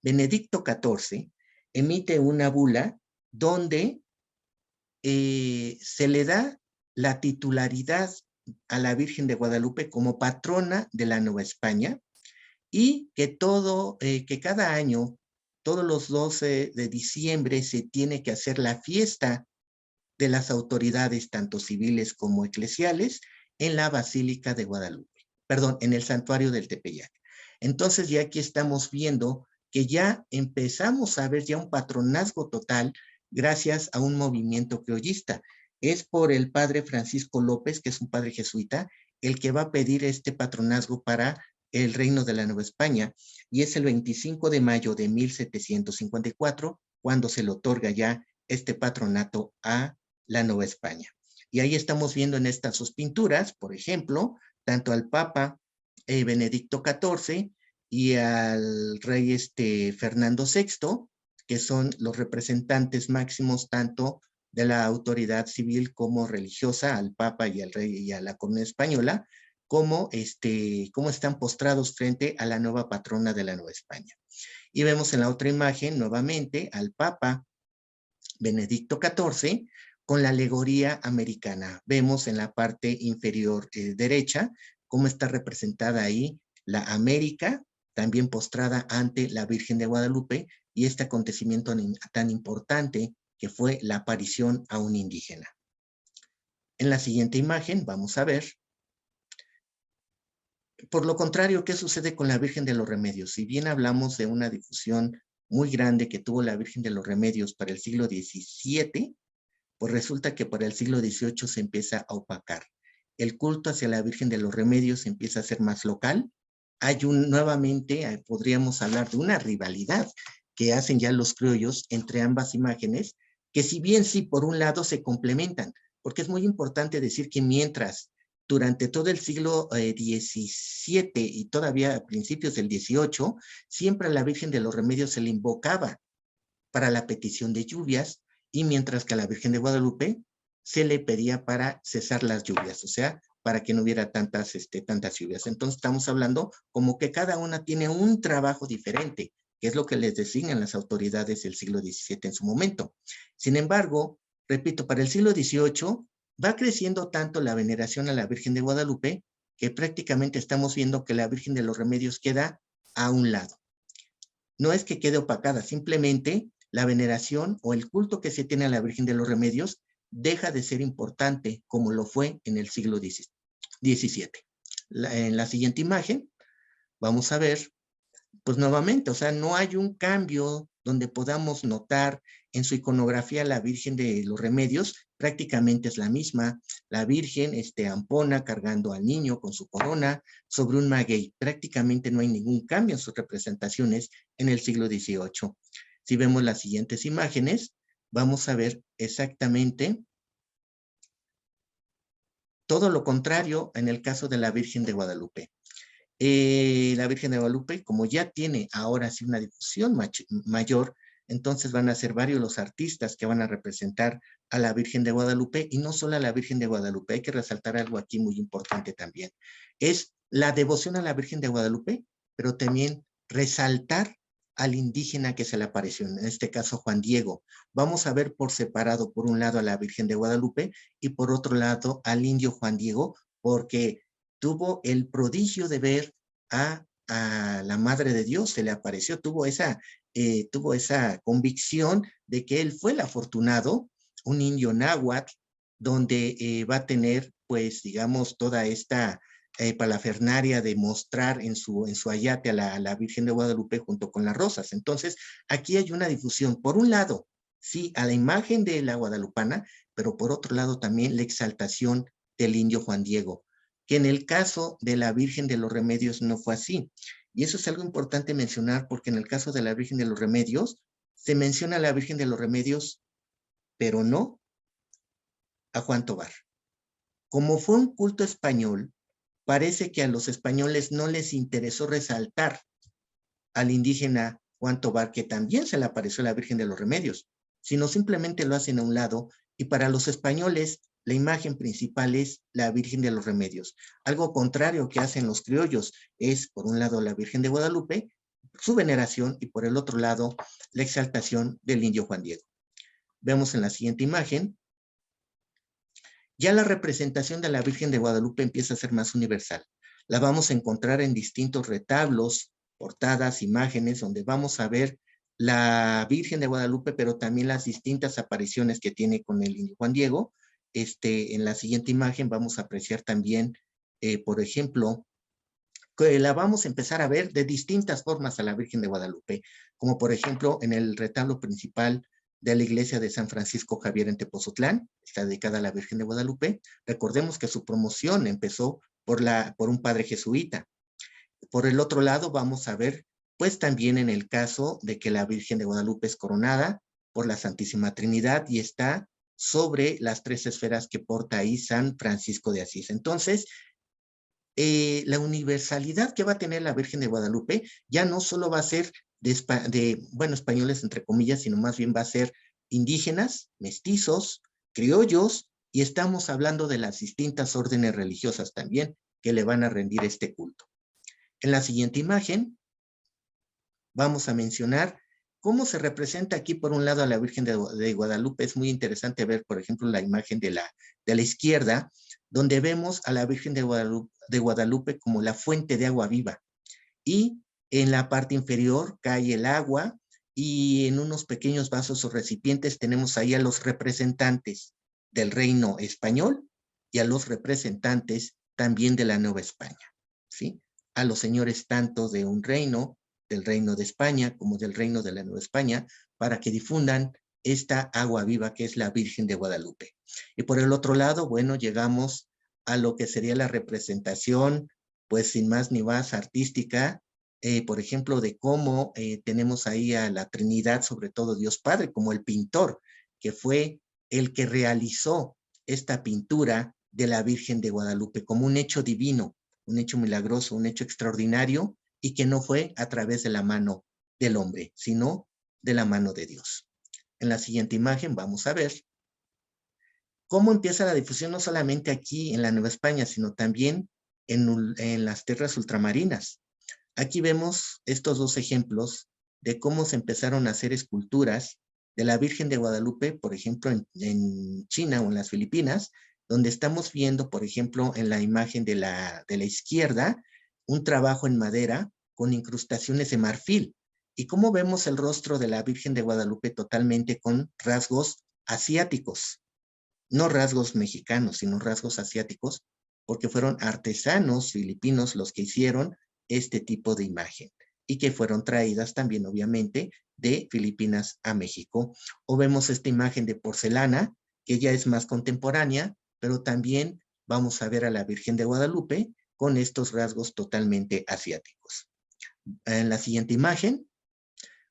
S3: Benedicto XIV emite una bula donde se le da la titularidad a la Virgen de Guadalupe como patrona de la Nueva España y que que cada año, todos los 12 de diciembre, se tiene que hacer la fiesta de las autoridades, tanto civiles como eclesiales, en la Basílica de Guadalupe, perdón, en el Santuario del Tepeyac. Entonces ya aquí estamos viendo que ya empezamos a ver ya un patronazgo total gracias a un movimiento criollista. Es por el padre Francisco López, que es un padre jesuita, el que va a pedir este patronazgo para el Reino de la Nueva España, y es el 25 de mayo de 1754 cuando se le otorga ya este patronato a la Nueva España. Y ahí estamos viendo en estas sus pinturas, por ejemplo, tanto al Papa Benedicto XIV y al rey Fernando VI, que son los representantes máximos tanto de la autoridad civil como religiosa, al Papa y al rey y a la corona española, cómo están postrados frente a la nueva patrona de la Nueva España. Y vemos en la otra imagen nuevamente al Papa Benedicto XIV con la alegoría americana. Vemos en la parte inferior derecha cómo está representada ahí la América, también postrada ante la Virgen de Guadalupe, y este acontecimiento tan importante que fue la aparición a un indígena. En la siguiente imagen vamos a ver, por lo contrario, ¿qué sucede con la Virgen de los Remedios? Si bien hablamos de una difusión muy grande que tuvo la Virgen de los Remedios para el siglo XVII, pues resulta que para el siglo XVIII se empieza a opacar. El culto hacia la Virgen de los Remedios empieza a ser más local. Hay nuevamente, podríamos hablar de una rivalidad que hacen ya los criollos entre ambas imágenes, que si bien sí, por un lado se complementan, porque es muy importante decir que mientras durante todo el siglo XVII y todavía a principios del XVIII, siempre a la Virgen de los Remedios se le invocaba para la petición de lluvias, y mientras que a la Virgen de Guadalupe se le pedía para cesar las lluvias, o sea, para que no hubiera tantas lluvias. Entonces estamos hablando como que cada una tiene un trabajo diferente, que es lo que les designan las autoridades del siglo XVII en su momento. Sin embargo, repito, para el siglo XVIII va creciendo tanto la veneración a la Virgen de Guadalupe que prácticamente estamos viendo que la Virgen de los Remedios queda a un lado. No es que quede opacada, simplemente la veneración o el culto que se tiene a la Virgen de los Remedios deja de ser importante como lo fue en el siglo XVII. En la siguiente imagen vamos a ver, pues nuevamente, o sea, no hay un cambio donde podamos notar en su iconografía la Virgen de los Remedios, prácticamente es la misma. La Virgen ampona cargando al niño con su corona sobre un maguey. Prácticamente no hay ningún cambio en sus representaciones en el siglo XVIII. Si vemos las siguientes imágenes, vamos a ver exactamente todo lo contrario en el caso de la Virgen de Guadalupe. La Virgen de Guadalupe, como ya tiene ahora sí una difusión mayor, entonces van a ser varios los artistas que van a representar a la Virgen de Guadalupe, y no solo a la Virgen de Guadalupe. Hay que resaltar algo aquí muy importante también. Es la devoción a la Virgen de Guadalupe, pero también resaltar al indígena que se le apareció, en este caso Juan Diego. Vamos a ver por separado, por un lado a la Virgen de Guadalupe y por otro lado al indio Juan Diego, porque tuvo el prodigio de ver a la Madre de Dios, se le apareció, tuvo esa convicción de que él fue el afortunado, un indio náhuatl, donde va a tener, pues, digamos, toda esta parafernaria de mostrar en su ayate a la Virgen de Guadalupe junto con las rosas. Entonces, aquí hay una difusión, por un lado, sí, a la imagen de la guadalupana, pero por otro lado también la exaltación del indio Juan Diego, que en el caso de la Virgen de los Remedios no fue así. Y eso es algo importante mencionar, porque en el caso de la Virgen de los Remedios, se menciona a la Virgen de los Remedios, pero no a Juan Tobar. Como fue un culto español, parece que a los españoles no les interesó resaltar al indígena Juan Tobar, que también se le apareció a la Virgen de los Remedios, sino simplemente lo hacen a un lado, y para los españoles la imagen principal es la Virgen de los Remedios. Algo contrario que hacen los criollos es, por un lado, la Virgen de Guadalupe, su veneración, y por el otro lado, la exaltación del indio Juan Diego. Vemos en la siguiente imagen, ya la representación de la Virgen de Guadalupe empieza a ser más universal. La vamos a encontrar en distintos retablos, portadas, imágenes, donde vamos a ver la Virgen de Guadalupe, pero también las distintas apariciones que tiene con el indio Juan Diego. En la siguiente imagen vamos a apreciar también, por ejemplo, que la vamos a empezar a ver de distintas formas a la Virgen de Guadalupe, como por ejemplo en el retablo principal de la iglesia de San Francisco Javier en Tepozotlán, está dedicada a la Virgen de Guadalupe. Recordemos que su promoción empezó por un padre jesuita. Por el otro lado vamos a ver, pues también en el caso de que la Virgen de Guadalupe es coronada por la Santísima Trinidad y está sobre las 3 esferas que porta ahí San Francisco de Asís. Entonces, la universalidad que va a tener la Virgen de Guadalupe ya no solo va a ser bueno, españoles entre comillas, sino más bien va a ser indígenas, mestizos, criollos, y estamos hablando de las distintas órdenes religiosas también que le van a rendir este culto. En la siguiente imagen vamos a mencionar cómo se representa aquí por un lado a la Virgen de Guadalupe. Es muy interesante ver, por ejemplo, la imagen de la izquierda, donde vemos a la Virgen de Guadalupe como la fuente de agua viva. Y en la parte inferior cae el agua, y en unos pequeños vasos o recipientes tenemos ahí a los representantes del reino español y a los representantes también de la Nueva España, ¿sí? A los señores tanto de un reino, del reino de España, como del reino de la Nueva España, para que difundan esta agua viva que es la Virgen de Guadalupe. Y por el otro lado, bueno, llegamos a lo que sería la representación, pues sin más ni más artística, por ejemplo, de cómo tenemos ahí a la Trinidad, sobre todo Dios Padre, como el pintor, que fue el que realizó esta pintura de la Virgen de Guadalupe como un hecho divino, un hecho milagroso, un hecho extraordinario, y que no fue a través de la mano del hombre, sino de la mano de Dios. En la siguiente imagen vamos a ver cómo empieza la difusión no solamente aquí en la Nueva España, sino también en las tierras ultramarinas. Aquí vemos estos dos ejemplos de cómo se empezaron a hacer esculturas de la Virgen de Guadalupe, por ejemplo, en China o en las Filipinas, donde estamos viendo, por ejemplo, en la imagen de la izquierda, un trabajo en madera con incrustaciones de marfil. Y cómo vemos el rostro de la Virgen de Guadalupe totalmente con rasgos asiáticos. No rasgos mexicanos, sino rasgos asiáticos, porque fueron artesanos filipinos los que hicieron este tipo de imagen y que fueron traídas también, obviamente, de Filipinas a México. O vemos esta imagen de porcelana, que ya es más contemporánea, pero también vamos a ver a la Virgen de Guadalupe con estos rasgos totalmente asiáticos. En la siguiente imagen,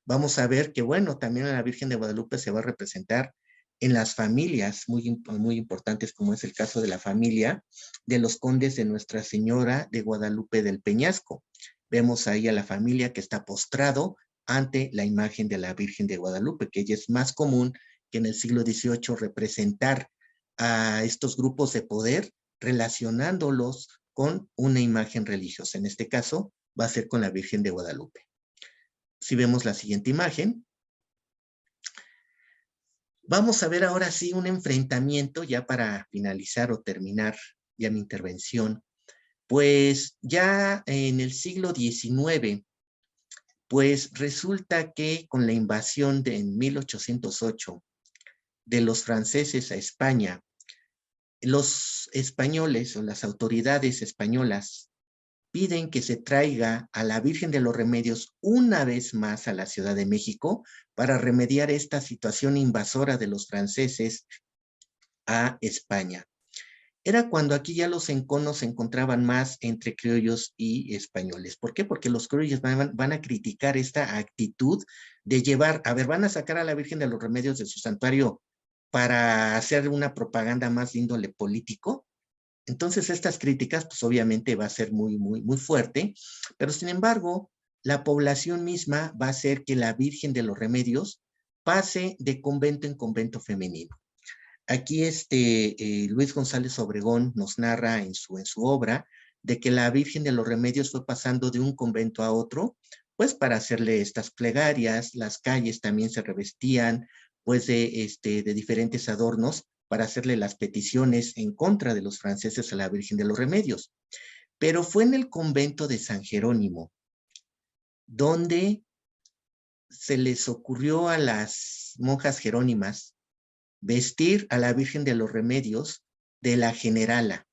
S3: vamos a ver que, bueno, también a la Virgen de Guadalupe se va a representar en las familias muy importantes, como es el caso de la familia de los condes de Nuestra Señora de Guadalupe del Peñasco. Vemos ahí a la familia que está postrado ante la imagen de la Virgen de Guadalupe, que ya es más común que en el siglo XVIII representar a estos grupos de poder relacionándolos con una imagen religiosa. En este caso va a ser con la Virgen de Guadalupe. Si vemos la siguiente imagen, vamos a ver ahora sí un enfrentamiento ya para finalizar o terminar ya mi intervención. Pues ya en el siglo XIX, pues resulta que con la invasión en 1808 de los franceses a España, los españoles o las autoridades españolas piden que se traiga a la Virgen de los Remedios una vez más a la Ciudad de México para remediar esta situación invasora de los franceses a España. Era cuando aquí ya los enconos se encontraban más entre criollos y españoles. ¿Por qué? Porque los criollos van a criticar esta actitud de llevar, a ver, van a sacar a la Virgen de los Remedios de su santuario para hacer una propaganda más de índole político. Entonces estas críticas, pues obviamente va a ser muy fuerte, pero sin embargo, la población misma va a hacer que la Virgen de los Remedios pase de convento en convento femenino. Aquí Luis González Obregón nos narra en su obra de que la Virgen de los Remedios fue pasando de un convento a otro, pues para hacerle estas plegarias, las calles también se revestían pues de diferentes adornos para hacerle las peticiones en contra de los franceses a la Virgen de los Remedios. Pero fue en el convento de San Jerónimo, donde se les ocurrió a las monjas jerónimas vestir a la Virgen de los Remedios de la generala,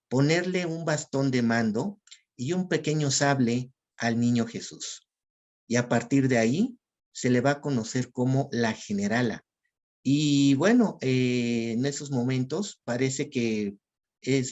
S3: ponerle un bastón de mando y un pequeño sable al niño Jesús. Y a partir de ahí se le va a conocer como la generala. Y bueno, en esos momentos parece que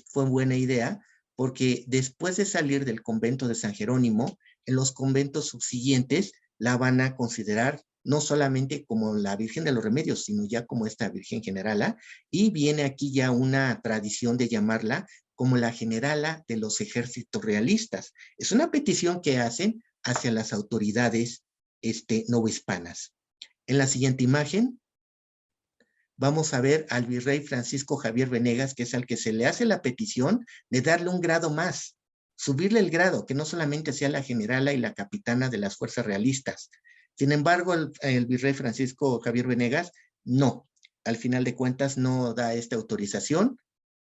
S3: fue buena idea, porque después de salir del convento de San Jerónimo, en los conventos subsiguientes la van a considerar no solamente como la Virgen de los Remedios, sino ya como esta Virgen Generala, y viene aquí ya una tradición de llamarla como la Generala de los ejércitos realistas. Es una petición que hacen hacia las autoridades novohispanas. En la siguiente imagen, vamos a ver al virrey Francisco Javier Venegas, que es al que se le hace la petición de darle un grado más, subirle el grado, que no solamente sea la generala y la capitana de las fuerzas realistas. Sin embargo, el virrey Francisco Javier Venegas, no, al final de cuentas no da esta autorización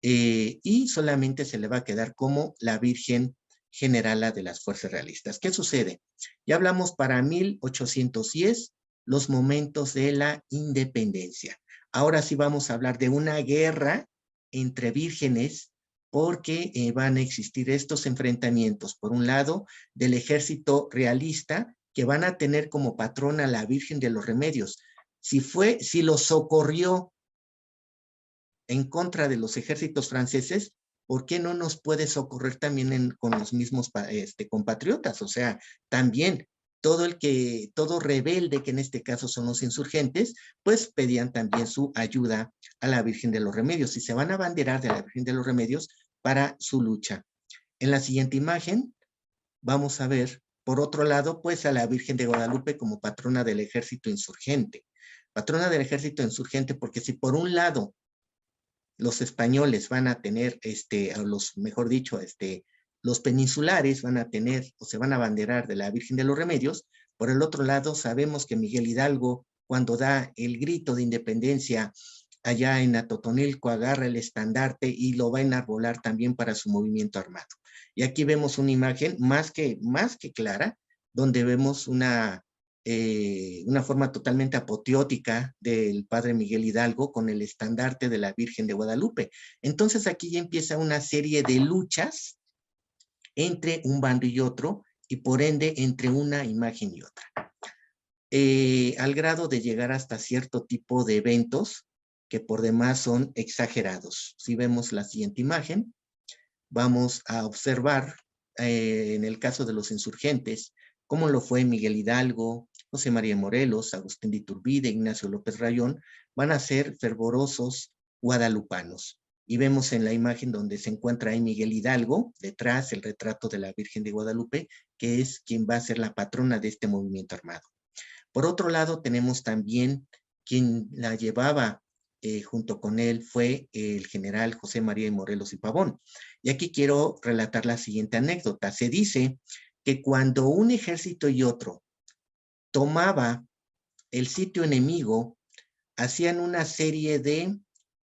S3: y solamente se le va a quedar como la Virgen Generala de las fuerzas realistas. ¿Qué sucede? Ya hablamos para 1810, los momentos de la independencia. Ahora sí vamos a hablar de una guerra entre vírgenes porque van a existir estos enfrentamientos. Por un lado, del ejército realista que van a tener como patrona la Virgen de los Remedios. si lo socorrió en contra de los ejércitos franceses, ¿por qué no nos puede socorrer también con los mismos compatriotas? O sea, también todo rebelde, que en este caso son los insurgentes, pues pedían también su ayuda a la Virgen de los Remedios y se van a abanderar de la Virgen de los Remedios para su lucha. En la siguiente imagen vamos a ver, por otro lado, pues a la Virgen de Guadalupe como patrona del ejército insurgente. Patrona del ejército insurgente porque si por un lado los españoles van a tener, mejor dicho, los peninsulares van a tener o se van a abanderar de la Virgen de los Remedios. Por el otro lado, sabemos que Miguel Hidalgo, cuando da el grito de independencia allá en Atotonilco, agarra el estandarte y lo va a enarbolar también para su movimiento armado. Y aquí vemos una imagen más que clara, donde vemos una forma totalmente apoteótica del padre Miguel Hidalgo con el estandarte de la Virgen de Guadalupe. Entonces aquí ya empieza una serie de luchas entre un bando y otro y por ende entre una imagen y otra. Al grado de llegar hasta cierto tipo de eventos que por demás son exagerados. Si vemos la siguiente imagen, vamos a observar en el caso de los insurgentes, cómo lo fue Miguel Hidalgo, José María Morelos, Agustín de Iturbide, Ignacio López Rayón, van a ser fervorosos guadalupanos. Y vemos en la imagen donde se encuentra ahí Miguel Hidalgo, detrás el retrato de la Virgen de Guadalupe, que es quien va a ser la patrona de este movimiento armado. Por otro lado, tenemos también quien la llevaba junto con él fue el general José María Morelos y Pavón. Y aquí quiero relatar la siguiente anécdota. Se dice que cuando un ejército y otro tomaba el sitio enemigo, hacían una serie de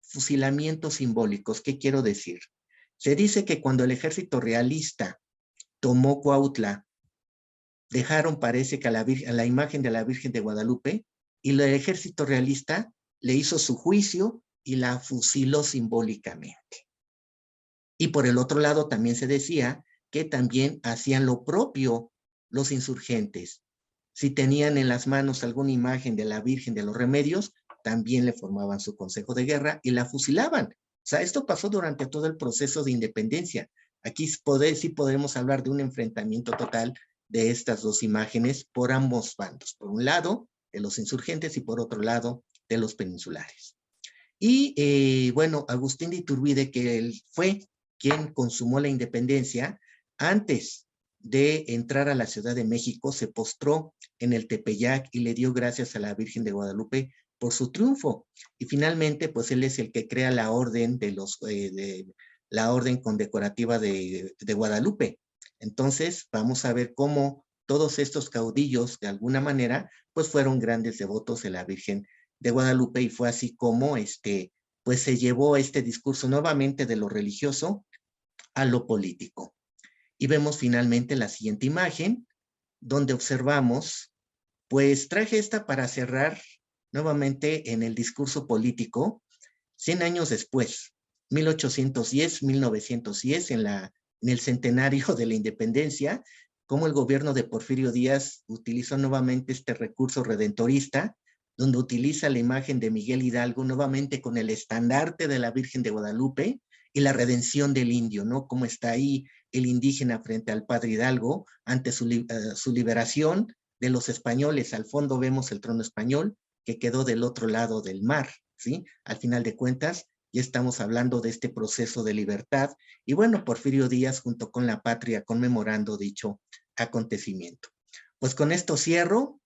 S3: fusilamientos simbólicos. ¿Qué quiero decir? Se dice que cuando el ejército realista tomó Cuautla, dejaron, parece que a la imagen de la Virgen de Guadalupe, y el ejército realista le hizo su juicio y la fusiló simbólicamente. Y por el otro lado también se decía que también hacían lo propio los insurgentes. Si tenían en las manos alguna imagen de la Virgen de los Remedios, también le formaban su consejo de guerra y la fusilaban. O sea, esto pasó durante todo el proceso de independencia. Aquí sí podemos hablar de un enfrentamiento total de estas dos imágenes por ambos bandos. Por un lado, de los insurgentes y por otro lado, de los peninsulares. Y bueno, Agustín de Iturbide, que él fue quien consumó la independencia, antes de entrar a la Ciudad de México, se postró en el Tepeyac y le dio gracias a la Virgen de Guadalupe por su triunfo. Y finalmente, pues él es el que crea la orden la orden condecorativa de Guadalupe. Entonces, vamos a ver cómo todos estos caudillos, de alguna manera, pues fueron grandes devotos de la Virgen de Guadalupe y fue así como pues se llevó este discurso nuevamente de lo religioso a lo político. Y vemos finalmente la siguiente imagen, donde observamos, pues traje esta para cerrar nuevamente en el discurso político, 100 años después, 1810, 1910, en el centenario de la independencia, cómo el gobierno de Porfirio Díaz utilizó nuevamente este recurso redentorista, donde utiliza la imagen de Miguel Hidalgo nuevamente con el estandarte de la Virgen de Guadalupe y la redención del indio, ¿no? Cómo está ahí el indígena frente al padre Hidalgo ante su liberación de los españoles. Al fondo vemos el trono español que quedó del otro lado del mar, ¿sí? Al final de cuentas, ya estamos hablando de este proceso de libertad. Y bueno, Porfirio Díaz junto con la patria conmemorando dicho acontecimiento. Pues con esto cierro.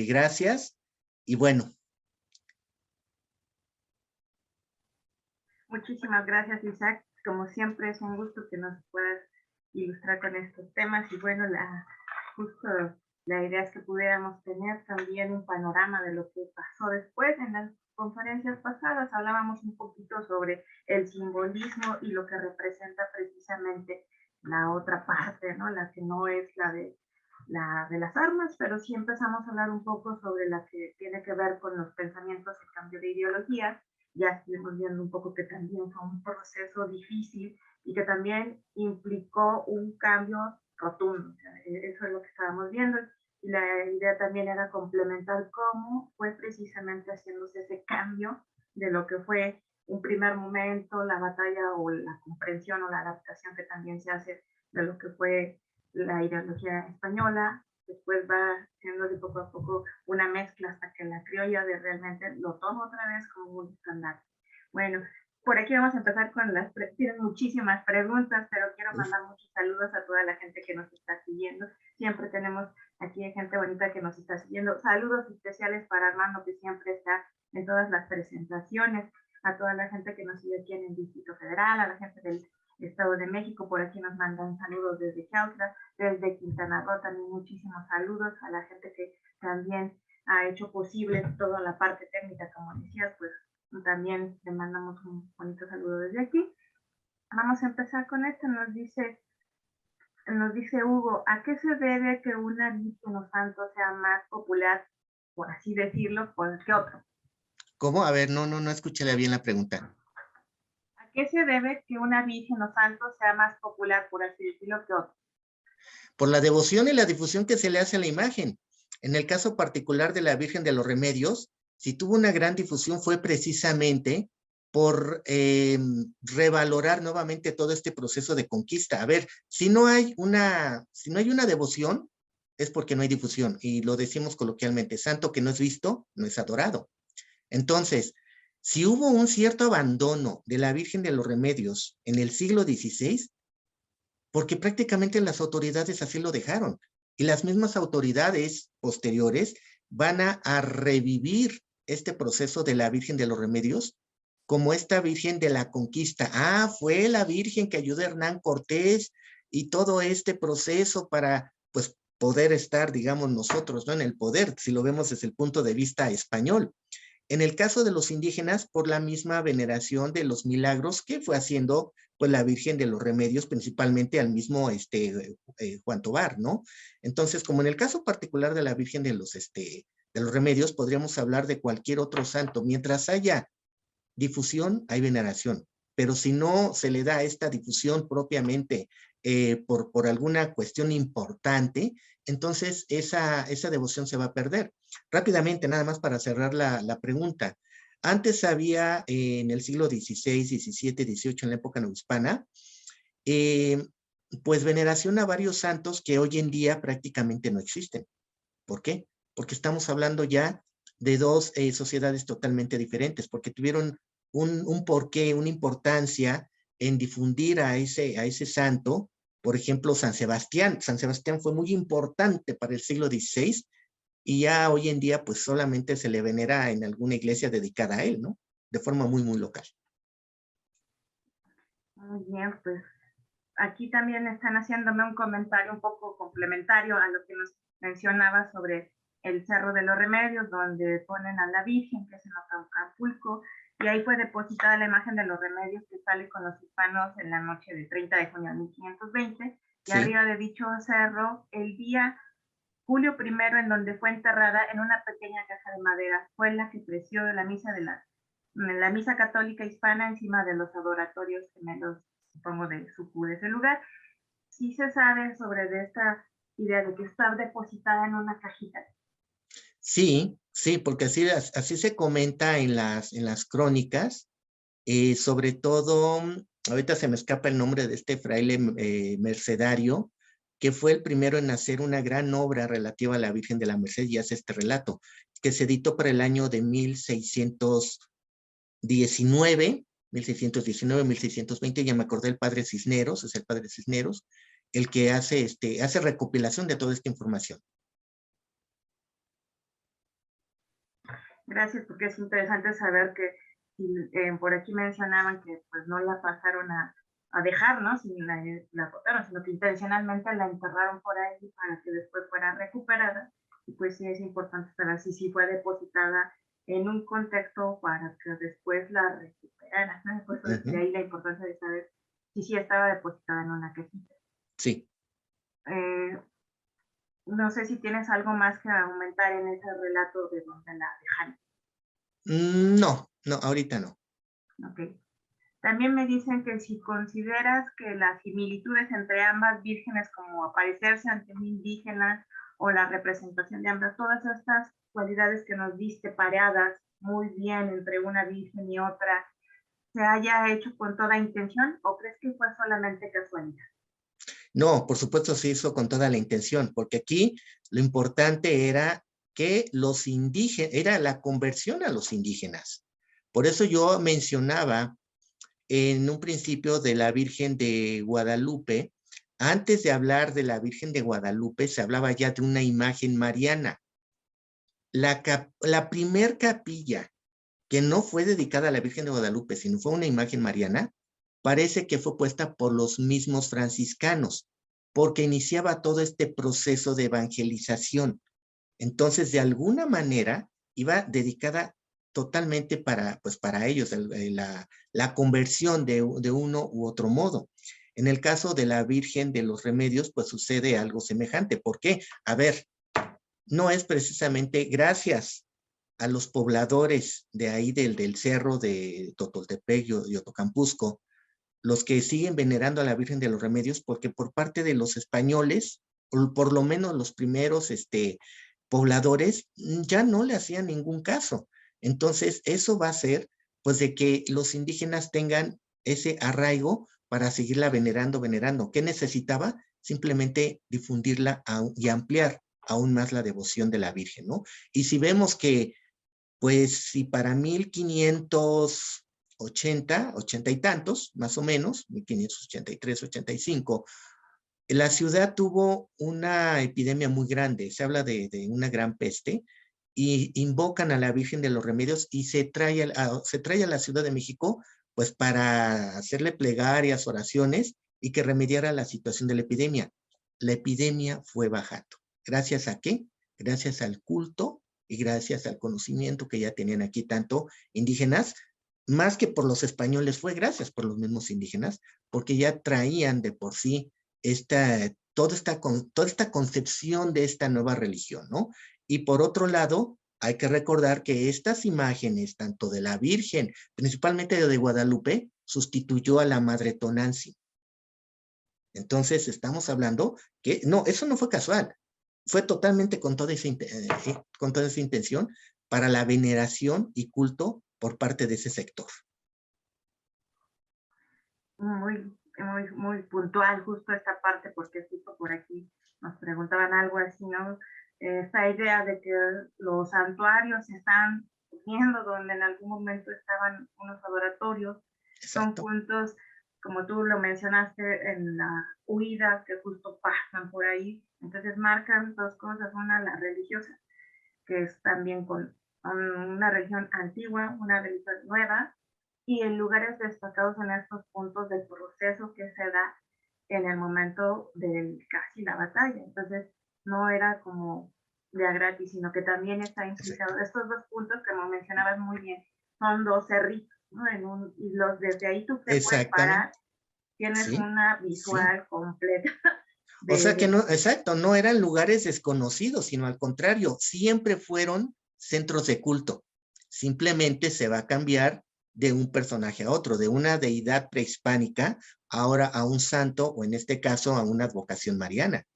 S3: Gracias. Y bueno.
S2: Muchísimas gracias, Isaac. Como siempre, es un gusto que nos puedas ilustrar con estos temas. Y bueno, justo la idea es que pudiéramos tener también un panorama de lo que pasó después. En las conferencias pasadas hablábamos un poquito sobre el simbolismo y lo que representa precisamente la otra parte, ¿no? La que no es la de las armas, pero sí empezamos a hablar un poco sobre la que tiene que ver con los pensamientos y cambio de ideología. Ya estuvimos viendo un poco que también fue un proceso difícil y que también implicó un cambio rotundo. O sea, eso es lo que estábamos viendo. y la idea también era complementar cómo fue precisamente haciéndose ese cambio de lo que fue en primer momento la batalla o la comprensión o la adaptación que también se hace de lo que fue la ideología española, después va siendo de poco a poco una mezcla hasta que la criolla de realmente lo toma otra vez como un estándar. Bueno, por aquí vamos a empezar con tienen muchísimas preguntas, pero quiero mandar muchos saludos a toda la gente que nos está siguiendo. Siempre tenemos aquí gente bonita que nos está siguiendo. Saludos especiales para Armando, que siempre está en todas las presentaciones, a toda la gente que nos sigue aquí en el Distrito Federal, a la gente del Estado de México, por aquí nos mandan saludos desde Cautla, desde Quintana Roo también muchísimos saludos, a la gente que también ha hecho posible toda la parte técnica, como decías, pues también le mandamos un bonito saludo desde aquí. Vamos a empezar con esto, nos dice Hugo, ¿a qué se debe que una Virgen o santo sea más popular, por así decirlo, que otro?
S3: ¿Cómo? A ver, no escuché bien la pregunta.
S2: ¿A qué se debe que una Virgen o santo sea más popular, por así decirlo, que otro?
S3: Por la devoción y la difusión que se le hace a la imagen. En el caso particular de la Virgen de los Remedios, si tuvo una gran difusión fue precisamente por revalorar nuevamente todo este proceso de conquista. A ver, si no hay una devoción, es porque no hay difusión. Y lo decimos coloquialmente, santo que no es visto, no es adorado. Entonces, si hubo un cierto abandono de la Virgen de los Remedios en el siglo XVI, porque prácticamente las autoridades así lo dejaron. Y las mismas autoridades posteriores van a revivir este proceso de la Virgen de los Remedios como esta Virgen de la Conquista. Ah, fue la Virgen que ayudó a Hernán Cortés y todo este proceso para, pues, poder estar, digamos, nosotros, ¿no? En el poder, si lo vemos desde el punto de vista español. En el caso de los indígenas, por la misma veneración de los milagros que fue haciendo pues la Virgen de los Remedios, principalmente al mismo Juan Tobar, ¿no? Entonces, como en el caso particular de la Virgen de los Remedios, podríamos hablar de cualquier otro santo. Mientras haya difusión, hay veneración. Pero si no se le da esta difusión propiamente por alguna cuestión importante, entonces esa devoción se va a perder. Rápidamente, nada más para cerrar la pregunta. Antes había en el siglo XVI, XVII, XVIII, en la época novohispana, pues veneración a varios santos que hoy en día prácticamente no existen. ¿Por qué? Porque estamos hablando ya de dos sociedades totalmente diferentes, porque tuvieron un porqué, una importancia en difundir a ese santo. Por ejemplo, San Sebastián. San Sebastián fue muy importante para el siglo XVI y ya hoy en día pues solamente se le venera en alguna iglesia dedicada a él, ¿no? De forma muy, muy local.
S2: Muy bien, pues aquí también están haciéndome un comentario un poco complementario a lo que nos mencionaba sobre el Cerro de los Remedios, donde ponen a la Virgen, que es en Acapulco, y ahí fue depositada la imagen de los remedios que sale con los hispanos en la noche del 30 de junio de 1520, y
S3: Sí.
S2: arriba de dicho cerro, el día Julio I, en donde fue enterrada en una pequeña caja de madera, fue la que preció de la misa católica hispana encima de los adoratorios gemelos, supongo, de ese lugar. Sí se sabe sobre de esta idea de que está depositada en una cajita.
S3: Sí, sí, porque así se comenta en las crónicas, sobre todo, ahorita se me escapa el nombre de este fraile mercedario, que fue el primero en hacer una gran obra relativa a la Virgen de la Merced y hace este relato, que se editó para el año de 1619, 1620, ya me acordé, el padre Cisneros, es el padre Cisneros, el que hace recopilación de toda esta información.
S2: Gracias, porque es interesante saber que por aquí mencionaban que pues no la pasaron a dejar, ¿no? Sin la botaron, sino que intencionalmente la enterraron por ahí para que después fuera recuperada. Y pues sí es importante saber si sí fue depositada en un contexto para que después la recuperaran, ¿no? Pues de ahí la importancia de saber si sí estaba depositada en una cajita.
S3: Sí.
S2: No sé si tienes algo más que aumentar en ese relato de donde la dejaron.
S3: No, ahorita no.
S2: Ok. También me dicen que si consideras que las similitudes entre ambas vírgenes, como aparecerse ante un indígena o la representación de ambas, todas estas cualidades que nos diste pareadas muy bien entre una virgen y otra, se haya hecho con toda intención o crees que fue solamente casualidad?
S3: No, por supuesto se hizo con toda la intención, porque aquí lo importante era que los indígenas, era la conversión a los indígenas. Por eso yo mencionaba en un principio de la Virgen de Guadalupe. Antes de hablar de la Virgen de Guadalupe, se hablaba ya de una imagen mariana. La primer capilla que no fue dedicada a la Virgen de Guadalupe, sino fue una imagen mariana, parece que fue puesta por los mismos franciscanos, porque iniciaba todo este proceso de evangelización. Entonces, de alguna manera, iba dedicada totalmente pues para ellos, la conversión de uno u otro modo. En el caso de la Virgen de los Remedios, pues sucede algo semejante. ¿Por qué? A ver, no es precisamente gracias a los pobladores de ahí del cerro de Totoltepec y Otocampusco, los que siguen venerando a la Virgen de los Remedios, porque por parte de los españoles, por lo menos los primeros pobladores, ya no le hacían ningún caso. Entonces, eso va a hacer, pues, de que los indígenas tengan ese arraigo para seguirla venerando. ¿Qué necesitaba? Simplemente difundirla y ampliar aún más la devoción de la Virgen, ¿no? Y si vemos que, pues, si para 1580, 80 y tantos, más o menos, 1583, 85, la ciudad tuvo una epidemia muy grande, se habla de una gran peste, y invocan a la Virgen de los Remedios y se trae a la Ciudad de México, pues para hacerle plegarias, oraciones y que remediara la situación de la epidemia. La epidemia fue bajando. ¿Gracias a qué? Gracias al culto y gracias al conocimiento que ya tenían aquí tanto indígenas, más que por los españoles, fue gracias por los mismos indígenas, porque ya traían de por sí toda esta concepción de esta nueva religión, ¿no? Y por otro lado, hay que recordar que estas imágenes, tanto de la Virgen, principalmente de Guadalupe, sustituyó a la Madre Tonantzin. Entonces, estamos hablando que, no, eso no fue casual, fue totalmente con toda esa intención para la veneración y culto por parte de ese sector.
S2: Muy puntual justo esta parte, porque justo por aquí nos preguntaban algo así, ¿no? Esta idea de que los santuarios se están viendo donde en algún momento estaban unos laboratorios, son puntos, como tú lo mencionaste, en la huida que justo pasan por ahí. Entonces marcan dos cosas, una la religiosa, que es también con una religión antigua, una religión nueva, y en lugares destacados en estos puntos del proceso que se da en el momento de casi la batalla. Entonces, no era como de a gratis, sino que también está implicado. Estos dos puntos, como mencionabas muy bien, son dos cerritos, ¿no? Y desde ahí tú te puedes parar, tienes una visual completa.
S3: O sea que no, exacto, no eran lugares desconocidos, sino al contrario, siempre fueron centros de culto. Simplemente se va a cambiar de un personaje a otro, de una deidad prehispánica, ahora a un santo, o en este caso a una advocación mariana.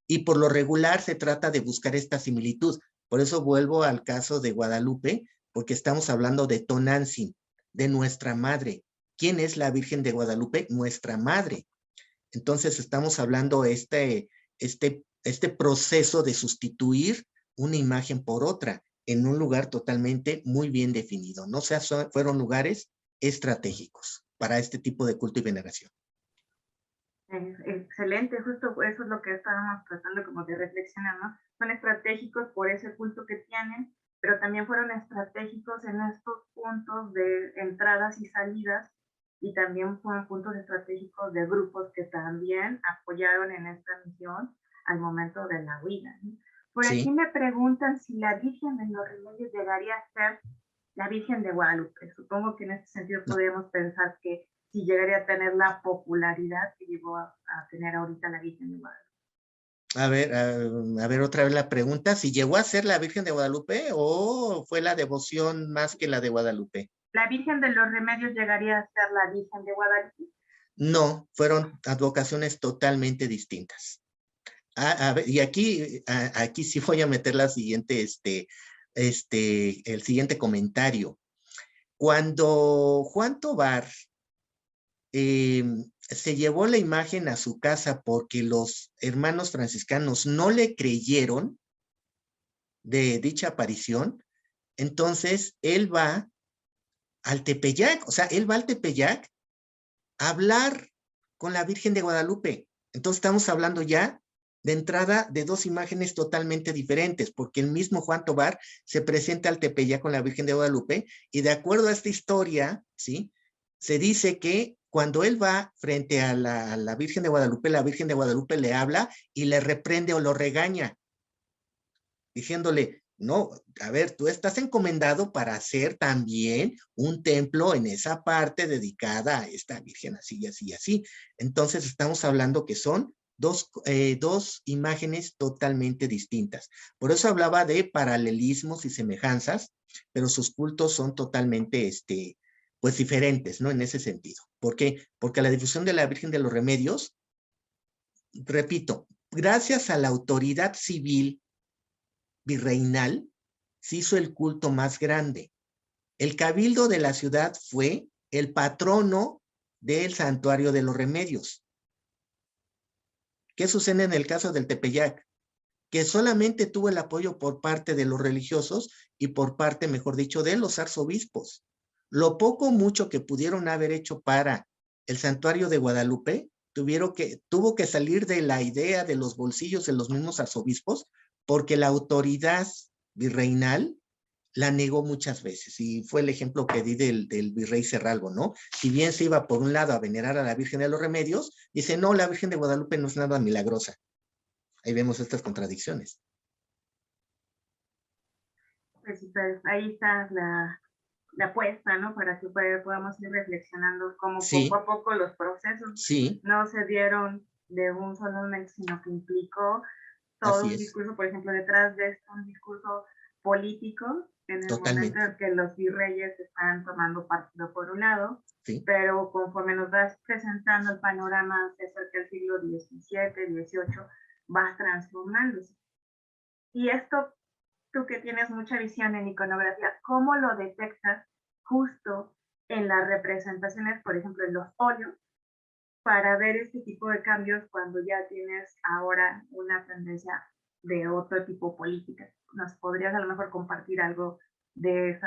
S3: Y por lo regular se trata de buscar esta similitud. Por eso vuelvo al caso de Guadalupe, porque estamos hablando de Tonantzin, de nuestra madre. ¿Quién es la Virgen de Guadalupe? Nuestra madre. Entonces estamos hablando este proceso de sustituir una imagen por otra en un lugar totalmente muy bien definido. No sea, fueron lugares estratégicos para este tipo de culto y veneración.
S2: Excelente, justo eso es lo que estábamos tratando como de reflexionar, ¿no? Son estratégicos por ese culto que tienen, pero también fueron estratégicos en estos puntos de entradas y salidas, y también fueron puntos estratégicos de grupos que también apoyaron en esta misión al momento de la huida, ¿no? Por aquí me preguntan si la Virgen de los Remedios llegaría a ser la Virgen de Guadalupe. Supongo que en este sentido podríamos pensar que si llegaría a tener la popularidad que llegó a tener ahorita la Virgen de Guadalupe.
S3: A ver otra vez la pregunta, ¿si llegó a ser la Virgen de Guadalupe o fue la devoción más que la de Guadalupe?
S2: ¿La Virgen de los Remedios llegaría a ser la Virgen de Guadalupe?
S3: No, fueron advocaciones totalmente distintas. A ver, y aquí sí voy a meter la siguiente, el siguiente comentario. Cuando Juan Tovar se llevó la imagen a su casa porque los hermanos franciscanos no le creyeron de dicha aparición, entonces él va al Tepeyac, o sea, él va al Tepeyac a hablar con la Virgen de Guadalupe. Entonces estamos hablando ya de entrada de dos imágenes totalmente diferentes, porque el mismo Juan Tovar se presenta al Tepeyac con la Virgen de Guadalupe, y de acuerdo a esta historia, ¿sí? Se dice que cuando él va frente a la Virgen de Guadalupe, la Virgen de Guadalupe le habla y le reprende o lo regaña, diciéndole, no, a ver, tú estás encomendado para hacer también un templo en esa parte dedicada a esta Virgen, así y así y así. Entonces estamos hablando que son dos imágenes totalmente distintas. Por eso hablaba de paralelismos y semejanzas, pero sus cultos son totalmente, pues diferentes, ¿no? En ese sentido. ¿Por qué? Porque la difusión de la Virgen de los Remedios, repito, gracias a la autoridad civil virreinal, se hizo el culto más grande. El cabildo de la ciudad fue el patrono del santuario de los remedios. ¿Qué sucede en el caso del Tepeyac? Que solamente tuvo el apoyo por parte de los religiosos y por parte, mejor dicho, de los arzobispos. Lo poco mucho que pudieron haber hecho para el santuario de Guadalupe, tuvo que salir de la idea de los bolsillos de los mismos arzobispos, porque la autoridad virreinal la negó muchas veces, y fue el ejemplo que di del virrey Cerralbo, ¿no? Si bien se iba por un lado a venerar a la Virgen de los Remedios, dice, no, la Virgen de Guadalupe no es nada milagrosa. Ahí vemos estas contradicciones.
S2: Pues ahí está la apuesta, ¿no? Para que podamos ir reflexionando cómo
S3: sí,
S2: poco a poco los procesos
S3: sí,
S2: no se dieron de un solo momento, sino que implicó todo un discurso, por ejemplo, detrás de esto, un discurso político, en el
S3: totalmente.
S2: momento en que los virreyes están tomando partido por un lado,
S3: Sí.
S2: pero conforme nos vas presentando el panorama de cerca del siglo XVII, XVIII, vas transformándose. Y esto, tú que tienes mucha visión en iconografía, ¿cómo lo detectas justo en las representaciones, por ejemplo, en los óleos, para ver este tipo de cambios cuando ya tienes ahora una tendencia de otro tipo política? ¿Nos podrías a lo mejor compartir algo de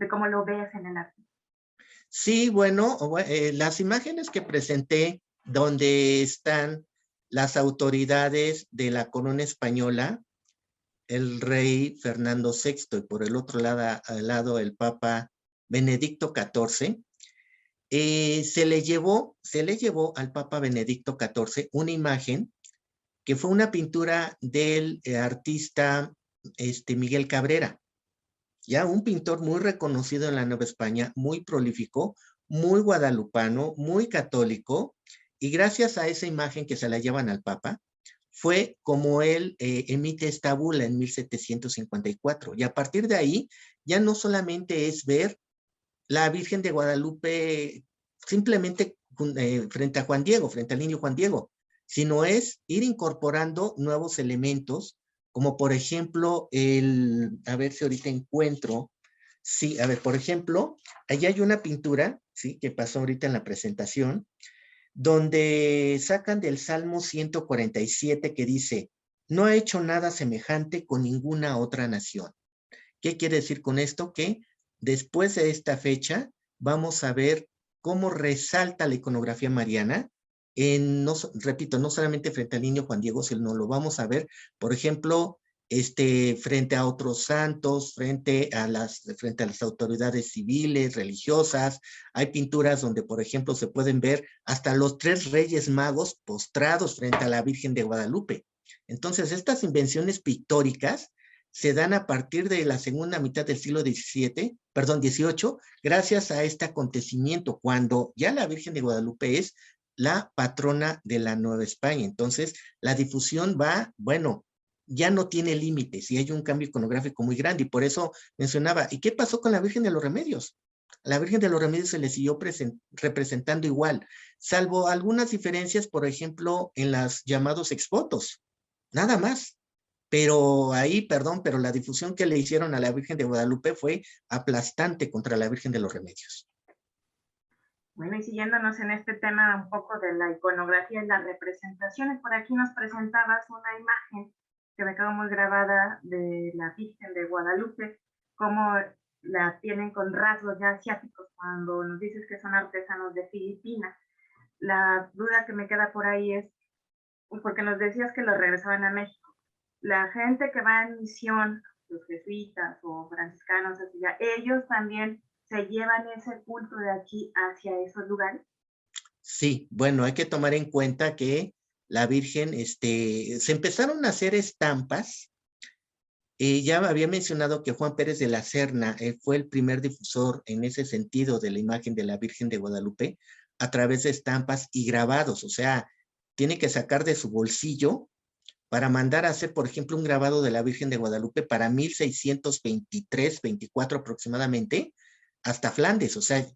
S2: cómo lo ves en el arte?
S3: Sí, bueno, las imágenes que presenté donde están las autoridades de la corona española, el rey Fernando VI, y por el otro lado el Papa Benedicto XIV, se le llevó al Papa Benedicto XIV una imagen que fue una pintura del artista Miguel Cabrera, ya un pintor muy reconocido en la Nueva España, muy prolífico, muy guadalupano, muy católico, y gracias a esa imagen que se la llevan al Papa, fue como él emite esta bula en 1754. Y a partir de ahí, ya no solamente es ver la Virgen de Guadalupe simplemente frente a Juan Diego, frente al niño Juan Diego, sino es ir incorporando nuevos elementos, como por ejemplo, a ver si ahorita encuentro, sí, a ver, por ejemplo, allá hay una pintura, sí, que pasó ahorita en la presentación, donde sacan del Salmo 147 que dice, no ha hecho nada semejante con ninguna otra nación. ¿Qué quiere decir con esto? Que después de esta fecha vamos a ver cómo resalta la iconografía mariana, repito, no solamente frente al niño Juan Diego, sino lo vamos a ver, por ejemplo, frente a otros santos, frente a las autoridades civiles, religiosas. Hay pinturas donde, por ejemplo, se pueden ver hasta los 3 reyes magos postrados frente a la Virgen de Guadalupe. Entonces, estas invenciones pictóricas se dan a partir de la segunda mitad del siglo XVIII, gracias a este acontecimiento, cuando ya la Virgen de Guadalupe es la patrona de la Nueva España. Entonces, la difusión va, bueno, ya no tiene límites y hay un cambio iconográfico muy grande, y por eso mencionaba, ¿y qué pasó con la Virgen de los Remedios? La Virgen de los Remedios se le siguió representando igual, salvo algunas diferencias, por ejemplo, en los llamados exvotos. nada más. Pero ahí, perdón, pero la difusión que le hicieron a la Virgen de Guadalupe fue aplastante contra la Virgen de los Remedios.
S2: Bueno, y siguiéndonos en este tema un poco de la iconografía y las representaciones, por aquí nos presentabas una imagen que me quedó muy grabada de la Virgen de Guadalupe, cómo la tienen con rasgos ya asiáticos cuando nos dices que son artesanos de Filipinas. La duda que me queda por ahí es, porque nos decías que los regresaban a México, la gente que va en misión, los jesuitas o franciscanos, así ya, ellos también se llevan ese culto de aquí hacia esos lugares.
S3: Sí, bueno, hay que tomar en cuenta que la Virgen, se empezaron a hacer estampas. Ya había mencionado que Juan Pérez de la Serna fue el primer difusor en ese sentido de la imagen de la Virgen de Guadalupe a través de estampas y grabados. O sea, tiene que sacar de su bolsillo para mandar a hacer, por ejemplo, un grabado de la Virgen de Guadalupe para 1623, 24 aproximadamente, hasta Flandes. O sea,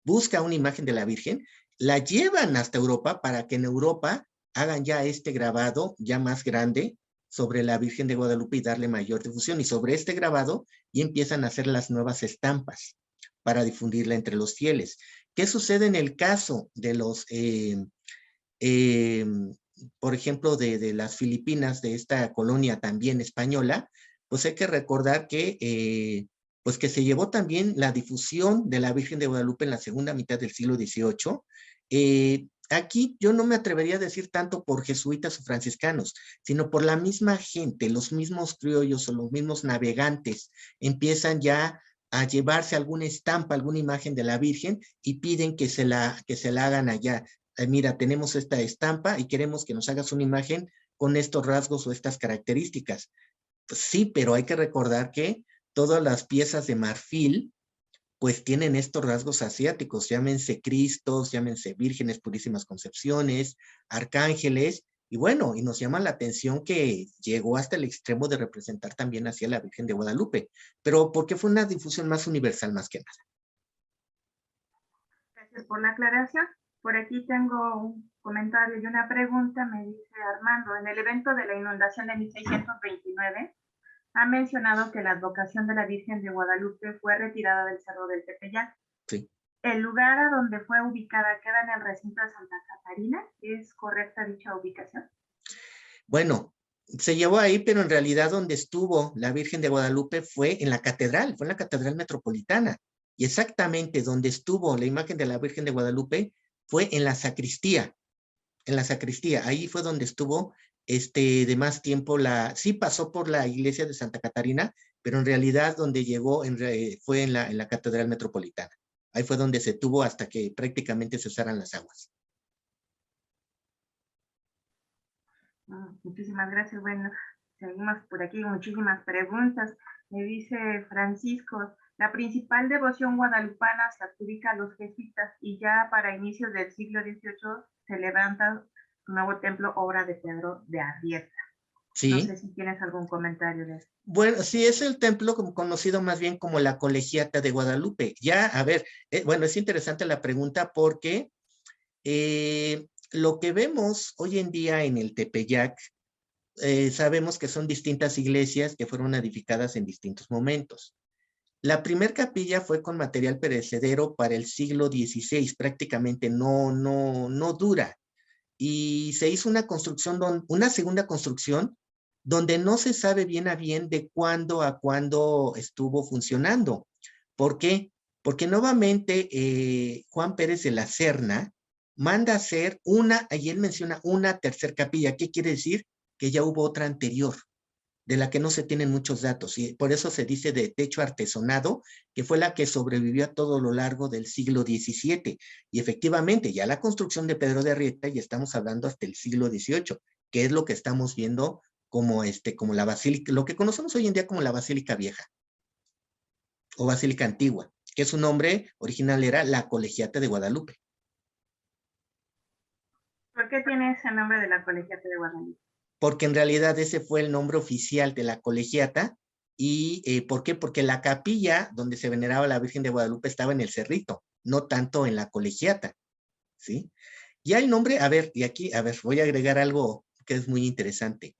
S3: busca una imagen de la Virgen, la llevan hasta Europa para que en Europa hagan ya este grabado ya más grande sobre la Virgen de Guadalupe y darle mayor difusión. Y sobre este grabado y empiezan a hacer las nuevas estampas para difundirla entre los fieles. ¿Qué sucede en el caso de los, por ejemplo, de las Filipinas, de esta colonia también española? Pues hay que recordar que pues que se llevó también la difusión de la Virgen de Guadalupe en la segunda mitad del siglo XVIII. Aquí yo no me atrevería a decir tanto por jesuitas o franciscanos, sino por la misma gente, los mismos criollos o los mismos navegantes empiezan ya a llevarse alguna estampa, alguna imagen de la Virgen y piden que se la hagan allá. Mira, tenemos esta estampa y queremos que nos hagas una imagen con estos rasgos o estas características. Pues sí, pero hay que recordar que todas las piezas de marfil pues tienen estos rasgos asiáticos, llámense Cristos, llámense Vírgenes Purísimas Concepciones, Arcángeles, y bueno, y nos llama la atención que llegó hasta el extremo de representar también hacia la Virgen de Guadalupe, pero porque fue una difusión más universal más que nada.
S2: Gracias por la aclaración. Por aquí tengo un comentario y una pregunta. Me dice Armando, en el evento de la inundación de 1629, ha mencionado que la advocación de la Virgen de Guadalupe fue retirada del Cerro del Tepeyac.
S3: Sí.
S2: ¿El lugar a donde fue ubicada queda en el recinto de Santa Catarina? ¿Es correcta dicha ubicación?
S3: Bueno, se llevó ahí, pero en realidad donde estuvo la Virgen de Guadalupe fue en la catedral metropolitana. Y exactamente donde estuvo la imagen de la Virgen de Guadalupe fue en la sacristía. En la sacristía, ahí fue donde estuvo de más tiempo sí pasó por la iglesia de Santa Catarina, pero en realidad donde llegó fue en la catedral metropolitana. Ahí fue donde se tuvo hasta que prácticamente cesaran las aguas.
S2: Muchísimas gracias. Bueno, seguimos por aquí, muchísimas preguntas. Me dice Francisco, la principal devoción guadalupana se adjudica a los jesuitas y ya para inicios del siglo XVIII se levanta un nuevo templo, obra de Pedro de Arrieta.
S3: Sí.
S2: No sé si tienes algún comentario de esto.
S3: Bueno, sí, es el templo conocido más bien como la Colegiata de Guadalupe. Ya, a ver, bueno, es interesante la pregunta porque lo que vemos hoy en día en el Tepeyac, sabemos que son distintas iglesias que fueron edificadas en distintos momentos. La primer capilla fue con material perecedero para el siglo XVI, prácticamente no dura. Y se hizo una segunda construcción donde no se sabe bien a bien de cuándo a cuándo estuvo funcionando. ¿Por qué? Porque nuevamente Juan Pérez de la Serna manda hacer y él menciona una tercer capilla. ¿Qué quiere decir? Que ya hubo otra anterior, de la que no se tienen muchos datos, y por eso se dice de techo artesonado, que fue la que sobrevivió a todo lo largo del siglo XVII. Y efectivamente, ya la construcción de Pedro de Arrieta, ya estamos hablando hasta el siglo XVIII, que es lo que estamos viendo como la basílica, lo que conocemos hoy en día como la Basílica Vieja, o Basílica Antigua, que su nombre original era la Colegiata de Guadalupe.
S2: ¿Por qué tiene ese nombre de la Colegiata de Guadalupe?
S3: Porque en realidad ese fue el nombre oficial de la colegiata. ¿Y por qué? Porque la capilla donde se veneraba a la Virgen de Guadalupe estaba en el cerrito, no tanto en la colegiata, ¿sí? Ya el nombre, a ver, y aquí, a ver, voy a agregar algo que es muy interesante.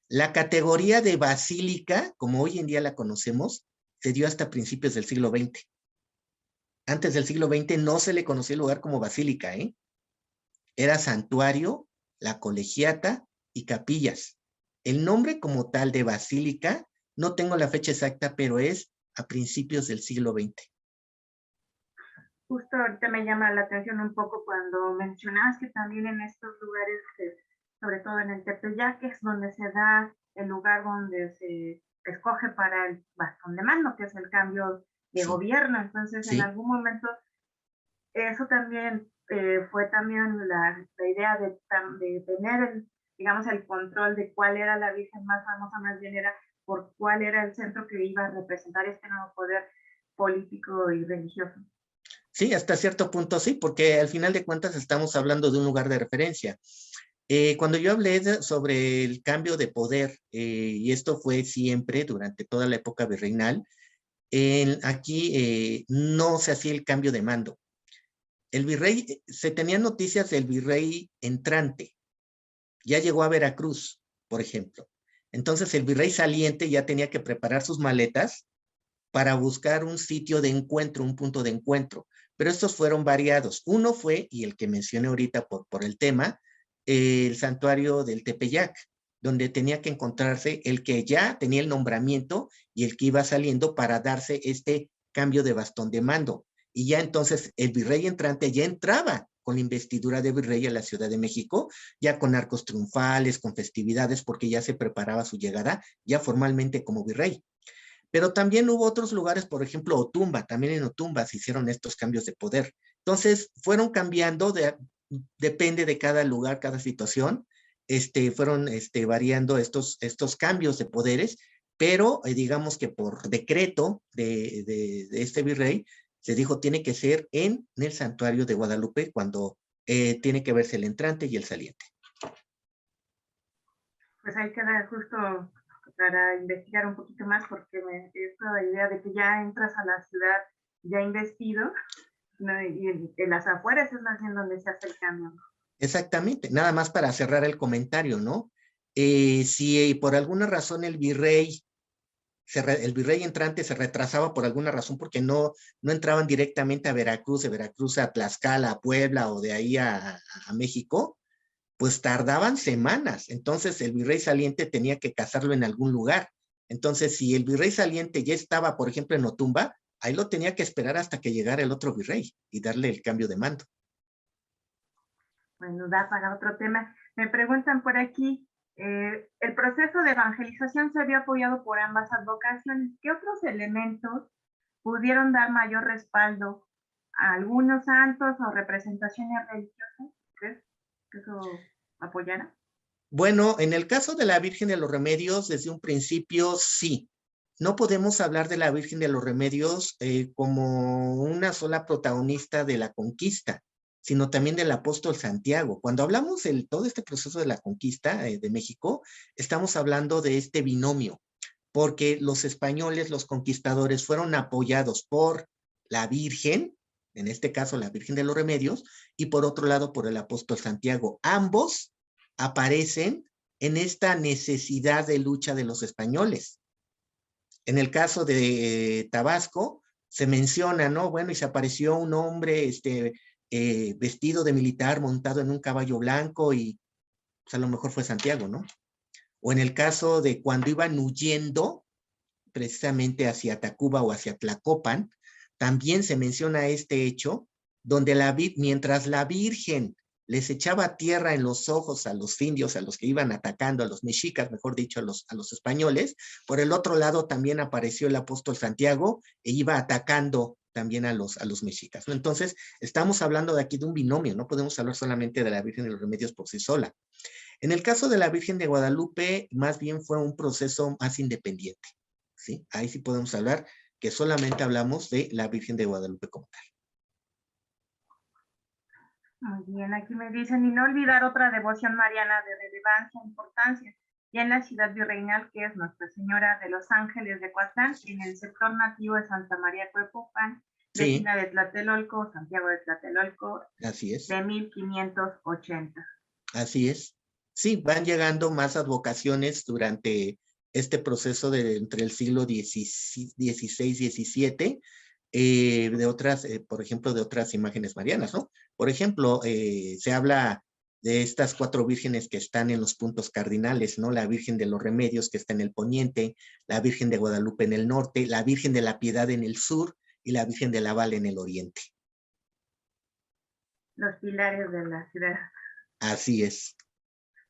S3: La categoría de basílica, como hoy en día la conocemos, se dio hasta principios del siglo XX. Antes del siglo XX no se le conocía el lugar como basílica, ¿eh? Era santuario, la colegiata y capillas. El nombre como tal de basílica, no tengo la fecha exacta, pero es a principios del siglo XX.
S2: Justo ahorita me llama la atención un poco cuando mencionabas que también en estos lugares, sobre todo en el Tepeyac, es donde se da el lugar donde se escoge para el bastón de mando, que es el cambio de
S3: Sí,
S2: gobierno. Entonces, en
S3: sí.
S2: algún momento, eso también fue también la idea de tener, digamos, el control de cuál era la Virgen más famosa, más bien era por cuál era el centro que iba a representar este nuevo poder político y religioso.
S3: Sí, hasta cierto punto sí, porque al final de cuentas estamos hablando de un lugar de referencia. Cuando yo hablé sobre el cambio de poder, y esto fue siempre durante toda la época virreinal, aquí no se hacía el cambio de mando. El virrey, se tenían noticias del virrey entrante, ya llegó a Veracruz, por ejemplo. Entonces el virrey saliente ya tenía que preparar sus maletas para buscar un sitio de encuentro, un punto de encuentro. Pero estos fueron variados. Uno fue, y el que mencioné ahorita por el tema, el santuario del Tepeyac, donde tenía que encontrarse el que ya tenía el nombramiento y el que iba saliendo para darse este cambio de bastón de mando. Y ya entonces el virrey entrante ya entraba con la investidura de virrey a la Ciudad de México, ya con arcos triunfales, con festividades, porque ya se preparaba su llegada ya formalmente como virrey. Pero también hubo otros lugares, por ejemplo, Otumba, también en Otumba se hicieron estos cambios de poder. Entonces, fueron cambiando, depende de cada lugar, cada situación, fueron variando estos cambios de poderes, pero digamos que por decreto de este virrey, se dijo tiene que ser en el santuario de Guadalupe cuando tiene que verse el entrante y el saliente.
S2: Pues ahí queda justo para investigar un poquito más, porque esta idea de que ya entras a la ciudad ya investido, ¿no? Y en las afueras es más bien donde se hace el cambio.
S3: Exactamente, nada más para cerrar el comentario, ¿no? Si por alguna razón el virrey entrante se retrasaba por alguna razón porque no entraban directamente a Veracruz, de Veracruz a Tlaxcala, a Puebla o de ahí a México, pues tardaban semanas. Entonces el virrey saliente tenía que cazarlo en algún lugar. Entonces, si el virrey saliente ya estaba, por ejemplo, en Otumba, ahí lo tenía que esperar hasta que llegara el otro virrey y darle el cambio de mando.
S2: Bueno, da para otro tema. Me preguntan por aquí, el proceso de evangelización se había apoyado por ambas advocaciones. ¿Qué otros elementos pudieron dar mayor respaldo a algunos santos o representaciones religiosas? ¿Crees que eso apoyara?
S3: Bueno, en el caso de la Virgen de los Remedios, desde un principio sí. No podemos hablar de la Virgen de los Remedios como una sola protagonista de la conquista, sino también del apóstol Santiago. Cuando hablamos de todo este proceso de la conquista de México, estamos hablando de este binomio, porque los españoles, los conquistadores, fueron apoyados por la Virgen, en este caso la Virgen de los Remedios, y por otro lado por el apóstol Santiago. Ambos aparecen en esta necesidad de lucha de los españoles. En el caso de Tabasco, se menciona, ¿no? Bueno, y se apareció un hombre vestido de militar montado en un caballo blanco y pues, a lo mejor fue Santiago, ¿no? O en el caso de cuando iban huyendo precisamente hacia Tacuba o hacia Tlacopan, también se menciona este hecho, donde mientras la Virgen les echaba tierra en los ojos a los indios, a los que iban atacando, a los mexicas, mejor dicho, a los españoles, por el otro lado también apareció el apóstol Santiago e iba atacando también a los mexicas, ¿no? Entonces, estamos hablando de aquí de un binomio, no podemos hablar solamente de la Virgen de los Remedios por sí sola. En el caso de la Virgen de Guadalupe, más bien fue un proceso más independiente, ¿sí? Ahí sí podemos hablar que solamente hablamos de la Virgen de Guadalupe como tal.
S2: Muy bien, aquí me dicen, y no olvidar otra devoción mariana de relevancia e importancia, y en la ciudad virreinal, que es Nuestra Señora de los Ángeles de Coatlán, en el sector nativo de Santa María Cuepopan,
S3: Sí,
S2: vecina de Tlatelolco, Santiago de Tlatelolco,
S3: así es,
S2: de 1580.
S3: así es. Sí, van llegando más advocaciones durante este proceso de entre el siglo XVI, XVII, de otras, por ejemplo, de otras imágenes marianas, ¿no? Por ejemplo, se habla de estas 4 vírgenes que están en los puntos cardinales, ¿no? La Virgen de los Remedios, que está en el poniente, la Virgen de Guadalupe en el norte, la Virgen de la Piedad en el sur y la Virgen de la Val en el oriente.
S2: Los pilares de la ciudad.
S3: Así es.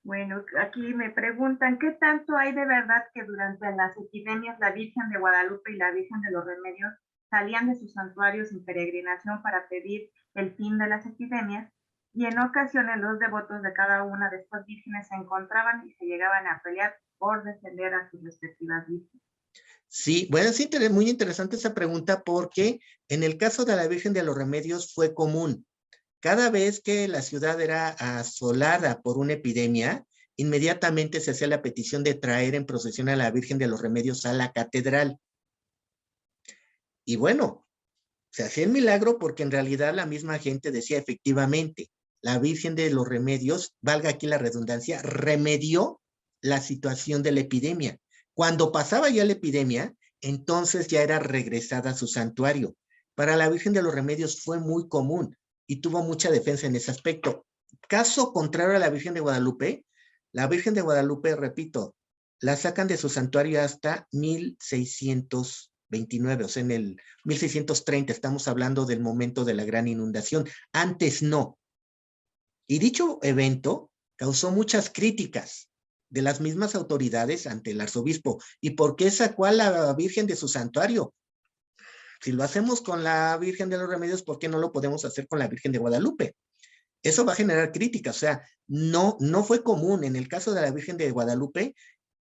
S2: Bueno, aquí me preguntan, ¿qué tanto hay de verdad que durante las epidemias la Virgen de Guadalupe y la Virgen de los Remedios salían de sus santuarios en peregrinación para pedir el fin de las epidemias? Y en ocasiones los devotos de cada una de estas vírgenes se encontraban y se llegaban a pelear por defender a sus respectivas vírgenes.
S3: Sí, bueno, es muy interesante esa pregunta porque en el caso de la Virgen de los Remedios fue común. Cada vez que la ciudad era asolada por una epidemia, inmediatamente se hacía la petición de traer en procesión a la Virgen de los Remedios a la catedral. Y bueno, se hacía el milagro porque en realidad la misma gente decía efectivamente, la Virgen de los Remedios, valga aquí la redundancia, remedió la situación de la epidemia. Cuando pasaba ya la epidemia, entonces ya era regresada a su santuario. Para la Virgen de los Remedios fue muy común y tuvo mucha defensa en ese aspecto. Caso contrario a la Virgen de Guadalupe, la Virgen de Guadalupe, repito, la sacan de su santuario hasta 1629, o sea, en el 1630, estamos hablando del momento de la gran inundación. Antes no. Y dicho evento causó muchas críticas de las mismas autoridades ante el arzobispo. ¿Y por qué sacó a la Virgen de su santuario? Si lo hacemos con la Virgen de los Remedios, ¿por qué no lo podemos hacer con la Virgen de Guadalupe? Eso va a generar críticas, o sea, no fue común. En el caso de la Virgen de Guadalupe,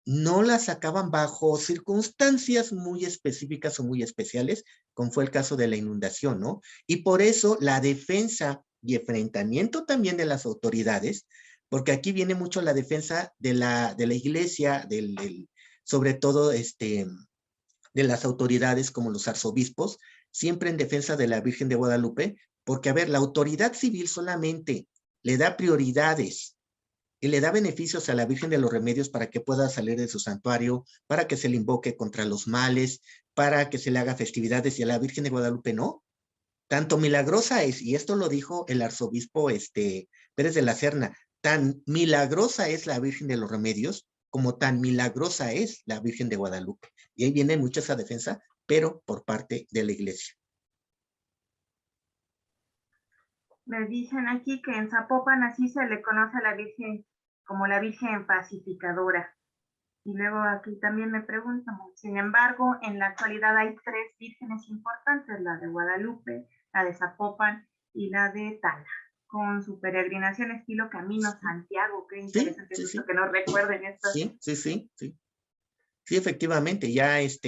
S3: no la sacaban bajo circunstancias muy específicas o muy especiales, como fue el caso de la inundación, ¿no? Y por eso la defensa y enfrentamiento también de las autoridades, porque aquí viene mucho la defensa de la iglesia, sobre todo de las autoridades como los arzobispos, siempre en defensa de la Virgen de Guadalupe, porque, a ver, la autoridad civil solamente le da prioridades y le da beneficios a la Virgen de los Remedios para que pueda salir de su santuario, para que se le invoque contra los males, para que se le haga festividades, y a la Virgen de Guadalupe no. Tanto milagrosa es, y esto lo dijo el arzobispo Pérez de la Serna, tan milagrosa es la Virgen de los Remedios como tan milagrosa es la Virgen de Guadalupe. Y ahí viene mucha esa defensa, pero por parte de la iglesia.
S2: Me dicen aquí que en Zapopan así se le conoce a la Virgen como la Virgen pacificadora. Y luego aquí también me preguntan, sin embargo, en la actualidad hay 3 vírgenes importantes, la de Guadalupe, la de Zapopan y la de Tala, con su peregrinación estilo Camino Santiago. Qué interesante es esto que nos recuerden esto.
S3: Sí, efectivamente, ya es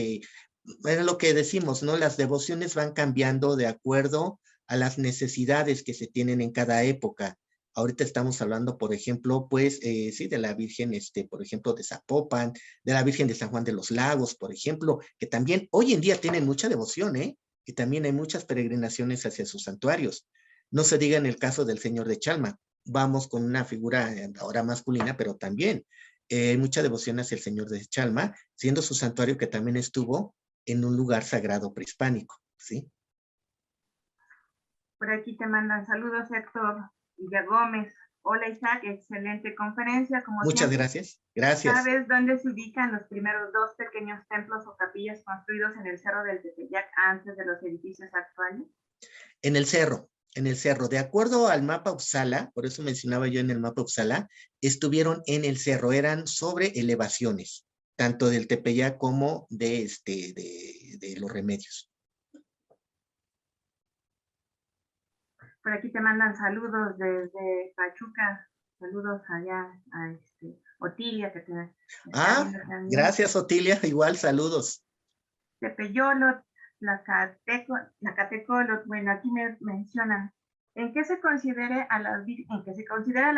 S3: lo que decimos, ¿no? Las devociones van cambiando de acuerdo a las necesidades que se tienen en cada época. Ahorita estamos hablando, por ejemplo, pues, sí, de la Virgen, por ejemplo, de Zapopan, de la Virgen de San Juan de los Lagos, por ejemplo, que también hoy en día tienen mucha devoción, y también hay muchas peregrinaciones hacia sus santuarios. No se diga en el caso del Señor de Chalma. Vamos con una figura ahora masculina, pero también mucha devoción hacia el Señor de Chalma, siendo su santuario que también estuvo en un lugar sagrado prehispánico, ¿sí?
S2: Por aquí te mandan saludos, Héctor Villa Gómez. Hola, Isaac, excelente conferencia. Como
S3: Muchas
S2: siempre,
S3: gracias. Gracias.
S2: ¿Sabes dónde se ubican los primeros 2 pequeños templos o capillas construidos en el Cerro del Tepeyac antes de los edificios actuales?
S3: En el cerro. De acuerdo al mapa Uppsala, por eso mencionaba yo en el mapa Uppsala, estuvieron en el cerro, eran sobre elevaciones, tanto del Tepeyac como de los Remedios.
S2: Por aquí te mandan saludos desde Pachuca, saludos allá a Otilia, que te está viendo también.
S3: Gracias, Otilia, igual saludos.
S2: Tepeyolot, Tlacatecolot, bueno, aquí me mencionan, ¿en qué se considera a la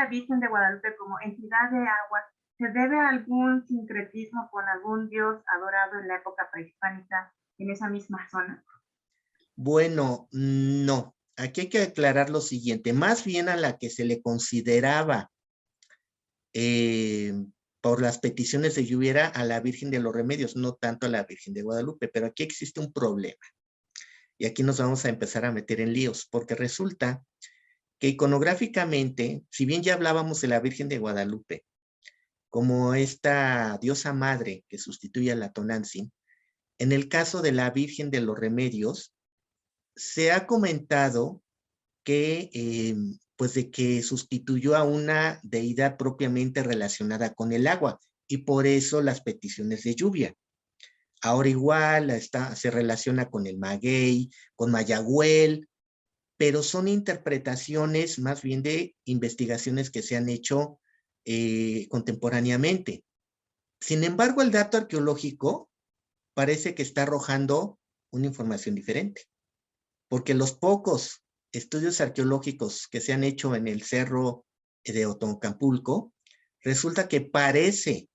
S2: Virgen de Guadalupe como entidad de agua? ¿Se debe a algún sincretismo con algún dios adorado en la época prehispánica en esa misma zona?
S3: Bueno, no. Aquí hay que aclarar lo siguiente. Más bien a la que se le consideraba por las peticiones de lluvia era a la Virgen de los Remedios, no tanto a la Virgen de Guadalupe, pero aquí existe un problema. Y aquí nos vamos a empezar a meter en líos, porque resulta que iconográficamente, si bien ya hablábamos de la Virgen de Guadalupe, como esta diosa madre que sustituye a la Tonantzin, en el caso de la Virgen de los Remedios, se ha comentado que, pues de que sustituyó a una deidad propiamente relacionada con el agua, y por eso las peticiones de lluvia. Ahora igual se relaciona con el maguey, con Mayagüel, pero son interpretaciones más bien de investigaciones que se han hecho contemporáneamente. Sin embargo, el dato arqueológico parece que está arrojando una información diferente, porque los pocos estudios arqueológicos que se han hecho en el cerro de Otocampulco, resulta que parece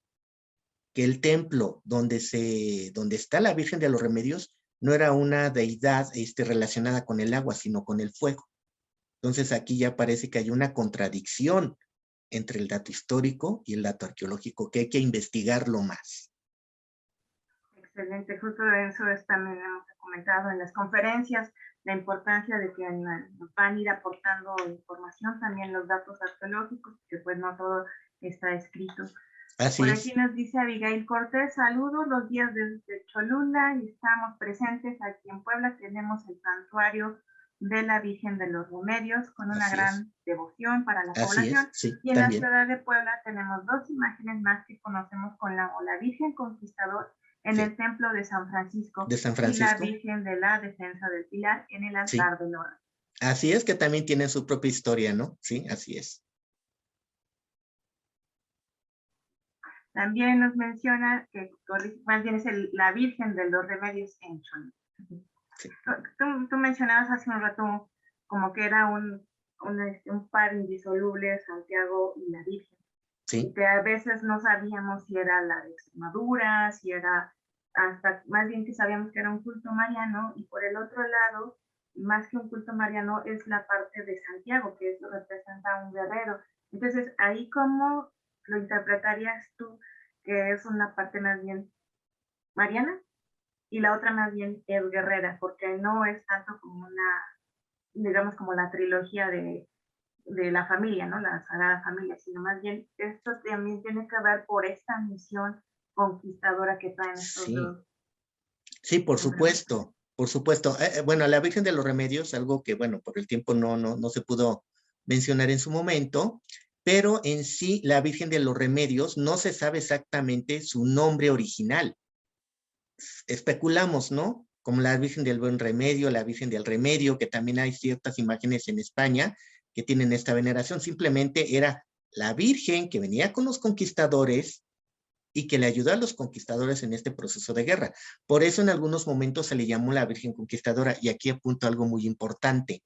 S3: que el templo donde está la Virgen de los Remedios no era una deidad relacionada con el agua, sino con el fuego. Entonces aquí ya parece que hay una contradicción entre el dato histórico y el dato arqueológico, que hay que investigarlo más.
S2: Excelente, justo eso también hemos comentado en las conferencias, la importancia de que nos van a ir aportando información, también los datos arqueológicos, que pues no todo está escrito.
S3: Así
S2: Por
S3: es.
S2: aquí nos dice Abigail Cortés, saludos los días desde Cholula y estamos presentes aquí en Puebla, tenemos el santuario de la Virgen de los Remedios con una gran devoción para la población.
S3: Sí,
S2: y en
S3: también.
S2: la ciudad de Puebla tenemos dos imágenes más que conocemos con la Virgen Conquistador en el templo de San Francisco, y la Virgen de la Defensa del Pilar en el altar de Lora.
S3: Así es, que también tienen su propia historia, ¿no? Sí, así es.
S2: También nos menciona que más bien es la Virgen de los Remedios en Cholula. Sí. Tú mencionabas hace un rato como que era un par indisoluble, Santiago y la Virgen. Sí. Y que a veces no sabíamos si era la de Extremadura, si era hasta más bien que sabíamos que era un culto mariano, y por el otro lado, más que un culto mariano, es la parte de Santiago, que eso representa a un guerrero. Entonces, ahí cómo lo interpretarías tú, que es una parte más bien mariana y la otra más bien es guerrera, porque no es tanto como una, digamos, como la trilogía de la familia, ¿no? La Sagrada Familia, sino más bien esto también tiene que ver por esta misión conquistadora que traen estos dos.
S3: Sí, por supuesto, por supuesto. Bueno, la Virgen de los Remedios, algo que, bueno, por el tiempo no se pudo mencionar en su momento, pero en sí la Virgen de los Remedios no se sabe exactamente su nombre original. Especulamos, ¿no? Como la Virgen del Buen Remedio, la Virgen del Remedio, que también hay ciertas imágenes en España que tienen esta veneración. Simplemente era la Virgen que venía con los conquistadores y que le ayudó a los conquistadores en este proceso de guerra. Por eso en algunos momentos se le llamó la Virgen Conquistadora, y aquí apunto algo muy importante,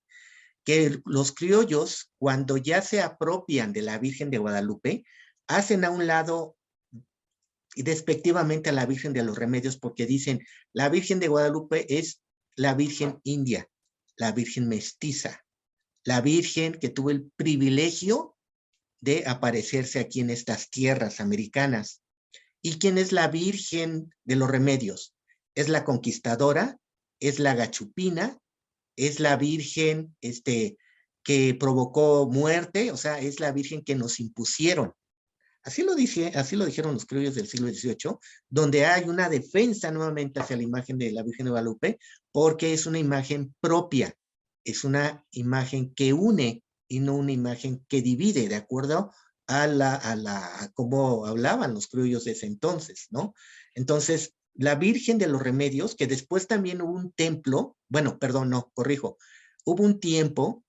S3: que los criollos, cuando ya se apropian de la Virgen de Guadalupe, hacen a un lado y despectivamente a la Virgen de los Remedios, porque dicen, la Virgen de Guadalupe es la Virgen india, la Virgen mestiza, la Virgen que tuvo el privilegio de aparecerse aquí en estas tierras americanas. ¿Y quién es la Virgen de los Remedios? Es la conquistadora, es la gachupina, es la Virgen que provocó muerte, o sea, es la Virgen que nos impusieron. Así lo dijeron los criollos del siglo XVIII, donde hay una defensa nuevamente hacia la imagen de la Virgen de Guadalupe, porque es una imagen propia, es una imagen que une y no una imagen que divide, de acuerdo a cómo hablaban los criollos de ese entonces, ¿no? Entonces, la Virgen de los Remedios, que después también hubo un templo, bueno, perdón, no, corrijo, hubo un tiempo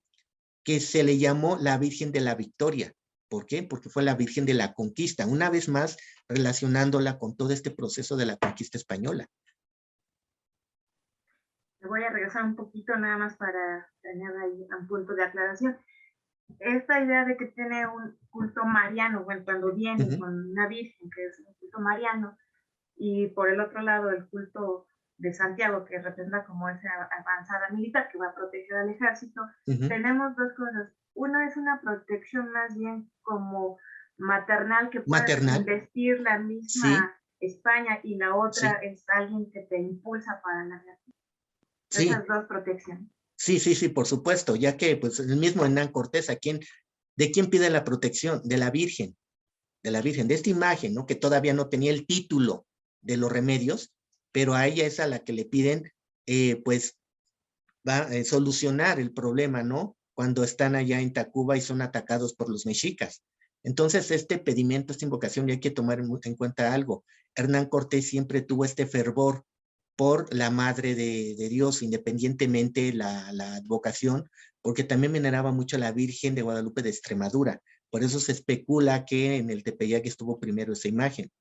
S3: que se le llamó la Virgen de la Victoria. ¿Por qué? Porque fue la Virgen de la Conquista, una vez más relacionándola con todo este proceso de la conquista española.
S2: Me voy a regresar un poquito nada más para tener ahí un punto de aclaración. Esta idea de que tiene un culto mariano, bueno, cuando viene con una virgen, que es un culto mariano, y por el otro lado el culto de Santiago, que representa como esa avanzada militar que va a proteger al ejército, tenemos dos cosas. Una es una protección más bien como maternal que puedes
S3: maternal.
S2: investir la
S3: Sí,
S2: misma España y la otra
S3: sí,
S2: es alguien que te impulsa para la guerra.
S3: sí,
S2: Esas dos protecciones.
S3: sí, por supuesto, ya que pues el mismo Hernán Cortés, ¿de quién pide la protección? De la Virgen, de esta imagen, ¿no? Que todavía no tenía el título de los remedios, pero a ella es a la que le piden, pues, va a solucionar el problema, ¿no? Cuando están allá en Tacuba y son atacados por los mexicas. Entonces, este pedimento, esta invocación, y hay que tomar en cuenta algo. Hernán Cortés siempre tuvo este fervor por la Madre de Dios, independientemente la advocación, porque también veneraba mucho a la Virgen de Guadalupe de Extremadura. Por eso se especula que en el Tepeyac estuvo primero esa imagen.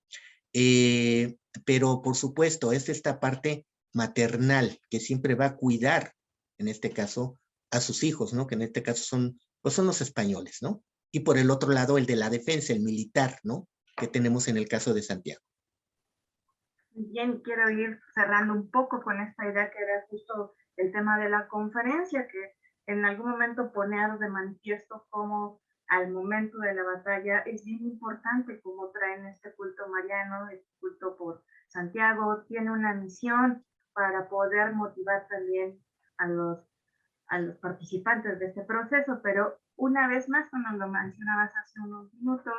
S3: Eh, pero por supuesto, es esta parte maternal que siempre va a cuidar, en este caso, a sus hijos, ¿no? Que en este caso son, pues son los españoles, ¿no? Y por el otro lado, el de la defensa, el militar, ¿no? Que tenemos en el caso de Santiago.
S2: Bien, quiero ir cerrando un poco con esta idea que era justo el tema de la conferencia, que en algún momento poner de manifiesto cómo al momento de la batalla es bien importante cómo traen este culto mariano, este culto por Santiago, tiene una misión para poder motivar también a los participantes de este proceso, pero una vez más, como lo mencionabas hace unos minutos,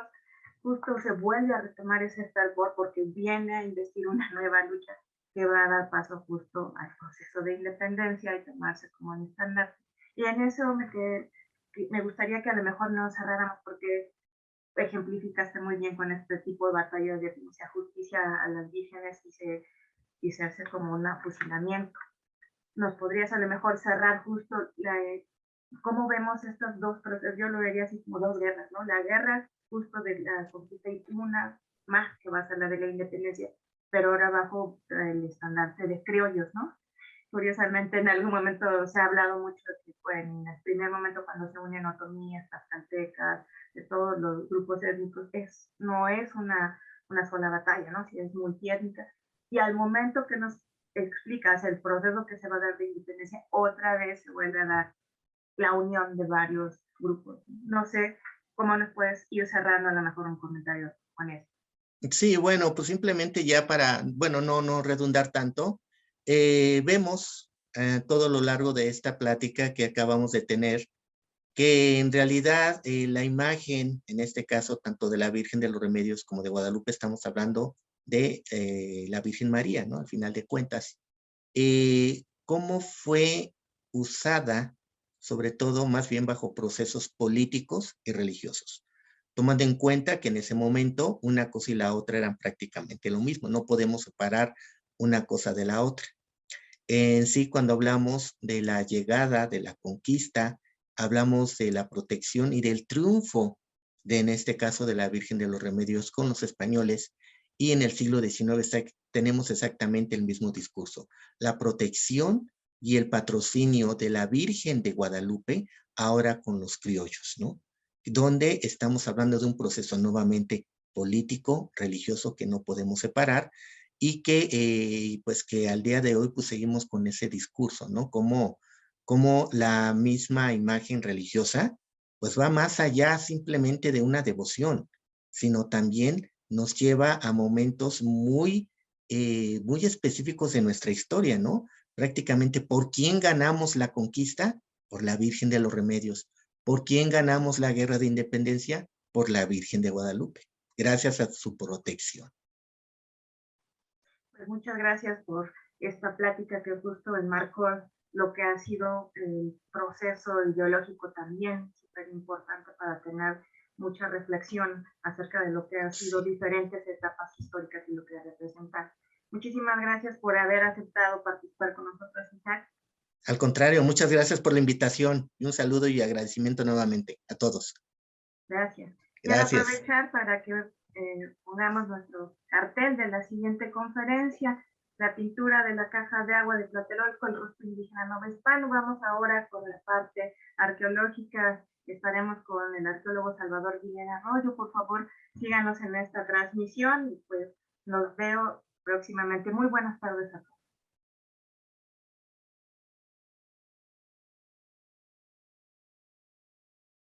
S2: justo se vuelve a retomar ese fervor porque viene a investir una nueva lucha que va a dar paso justo al proceso de independencia y tomarse como un estándar. Y en eso me gustaría que a lo mejor no cerráramos porque ejemplificaste muy bien con este tipo de batallas de que se justicia a las vírgenes y se hace como un fusilamiento. Nos podrías a lo mejor cerrar justo cómo vemos estas dos procesos. Yo lo vería así como dos guerras, ¿no? La guerra justo de la conquista y una más que va a ser la de la independencia, pero ahora bajo el estandarte de criollos, ¿no? Curiosamente, en algún momento se ha hablado mucho de que fue en el primer momento cuando se unen otomíes, tlaxcaltecas, de todos los grupos étnicos, no es una sola batalla, ¿no? Sí, es multiétnica. Y al momento que nos explicas el proceso que se va a dar de independencia, otra vez se vuelve a dar la unión de varios grupos. No sé cómo nos puedes ir cerrando a lo mejor un comentario con eso.
S3: Sí, bueno, pues simplemente ya para, bueno, no redundar tanto, vemos todo lo largo de esta plática que acabamos de tener, que en realidad la imagen, en este caso, tanto de la Virgen de los Remedios como de Guadalupe, estamos hablando de la Virgen María, ¿no? Al final de cuentas. ¿Cómo fue usada, sobre todo más bien bajo procesos políticos y religiosos? Tomando en cuenta que en ese momento una cosa y la otra eran prácticamente lo mismo, no podemos separar una cosa de la otra. En sí, cuando hablamos de la llegada, de la conquista, hablamos de la protección y del triunfo de, en este caso, de la Virgen de los Remedios con los españoles, y en el siglo XIX tenemos exactamente el mismo discurso, la protección y el patrocinio de la Virgen de Guadalupe, ahora con los criollos, ¿no? Donde estamos hablando de un proceso nuevamente político, religioso, que no podemos separar, y que pues que al día de hoy pues seguimos con ese discurso, ¿no? Como la misma imagen religiosa pues va más allá simplemente de una devoción, sino también nos lleva a momentos muy específicos de nuestra historia, ¿no? Prácticamente, ¿por quién ganamos la conquista? Por la Virgen de los Remedios. ¿Por quién ganamos la guerra de independencia? Por la Virgen de Guadalupe, gracias a su protección.
S2: Pues muchas gracias por esta plática que justo enmarcó lo que ha sido el proceso ideológico también, súper importante para tener mucha reflexión acerca de lo que han sido diferentes etapas históricas y lo que representan. Muchísimas gracias por haber aceptado participar con nosotros, Isaac.
S3: Al contrario, muchas gracias por la invitación y un saludo y agradecimiento nuevamente a todos.
S2: Gracias. Quiero
S3: Gracias.
S2: aprovechar para que pongamos nuestro cartel de la siguiente conferencia, la pintura de la caja de agua de Tlatelolco, el rostro indígena novohispano. Vamos ahora con la parte arqueológica. Estaremos con el arqueólogo Salvador Guillén Arroyo. Por favor, síganos en esta transmisión y pues nos veo próximamente. Muy buenas tardes a todos.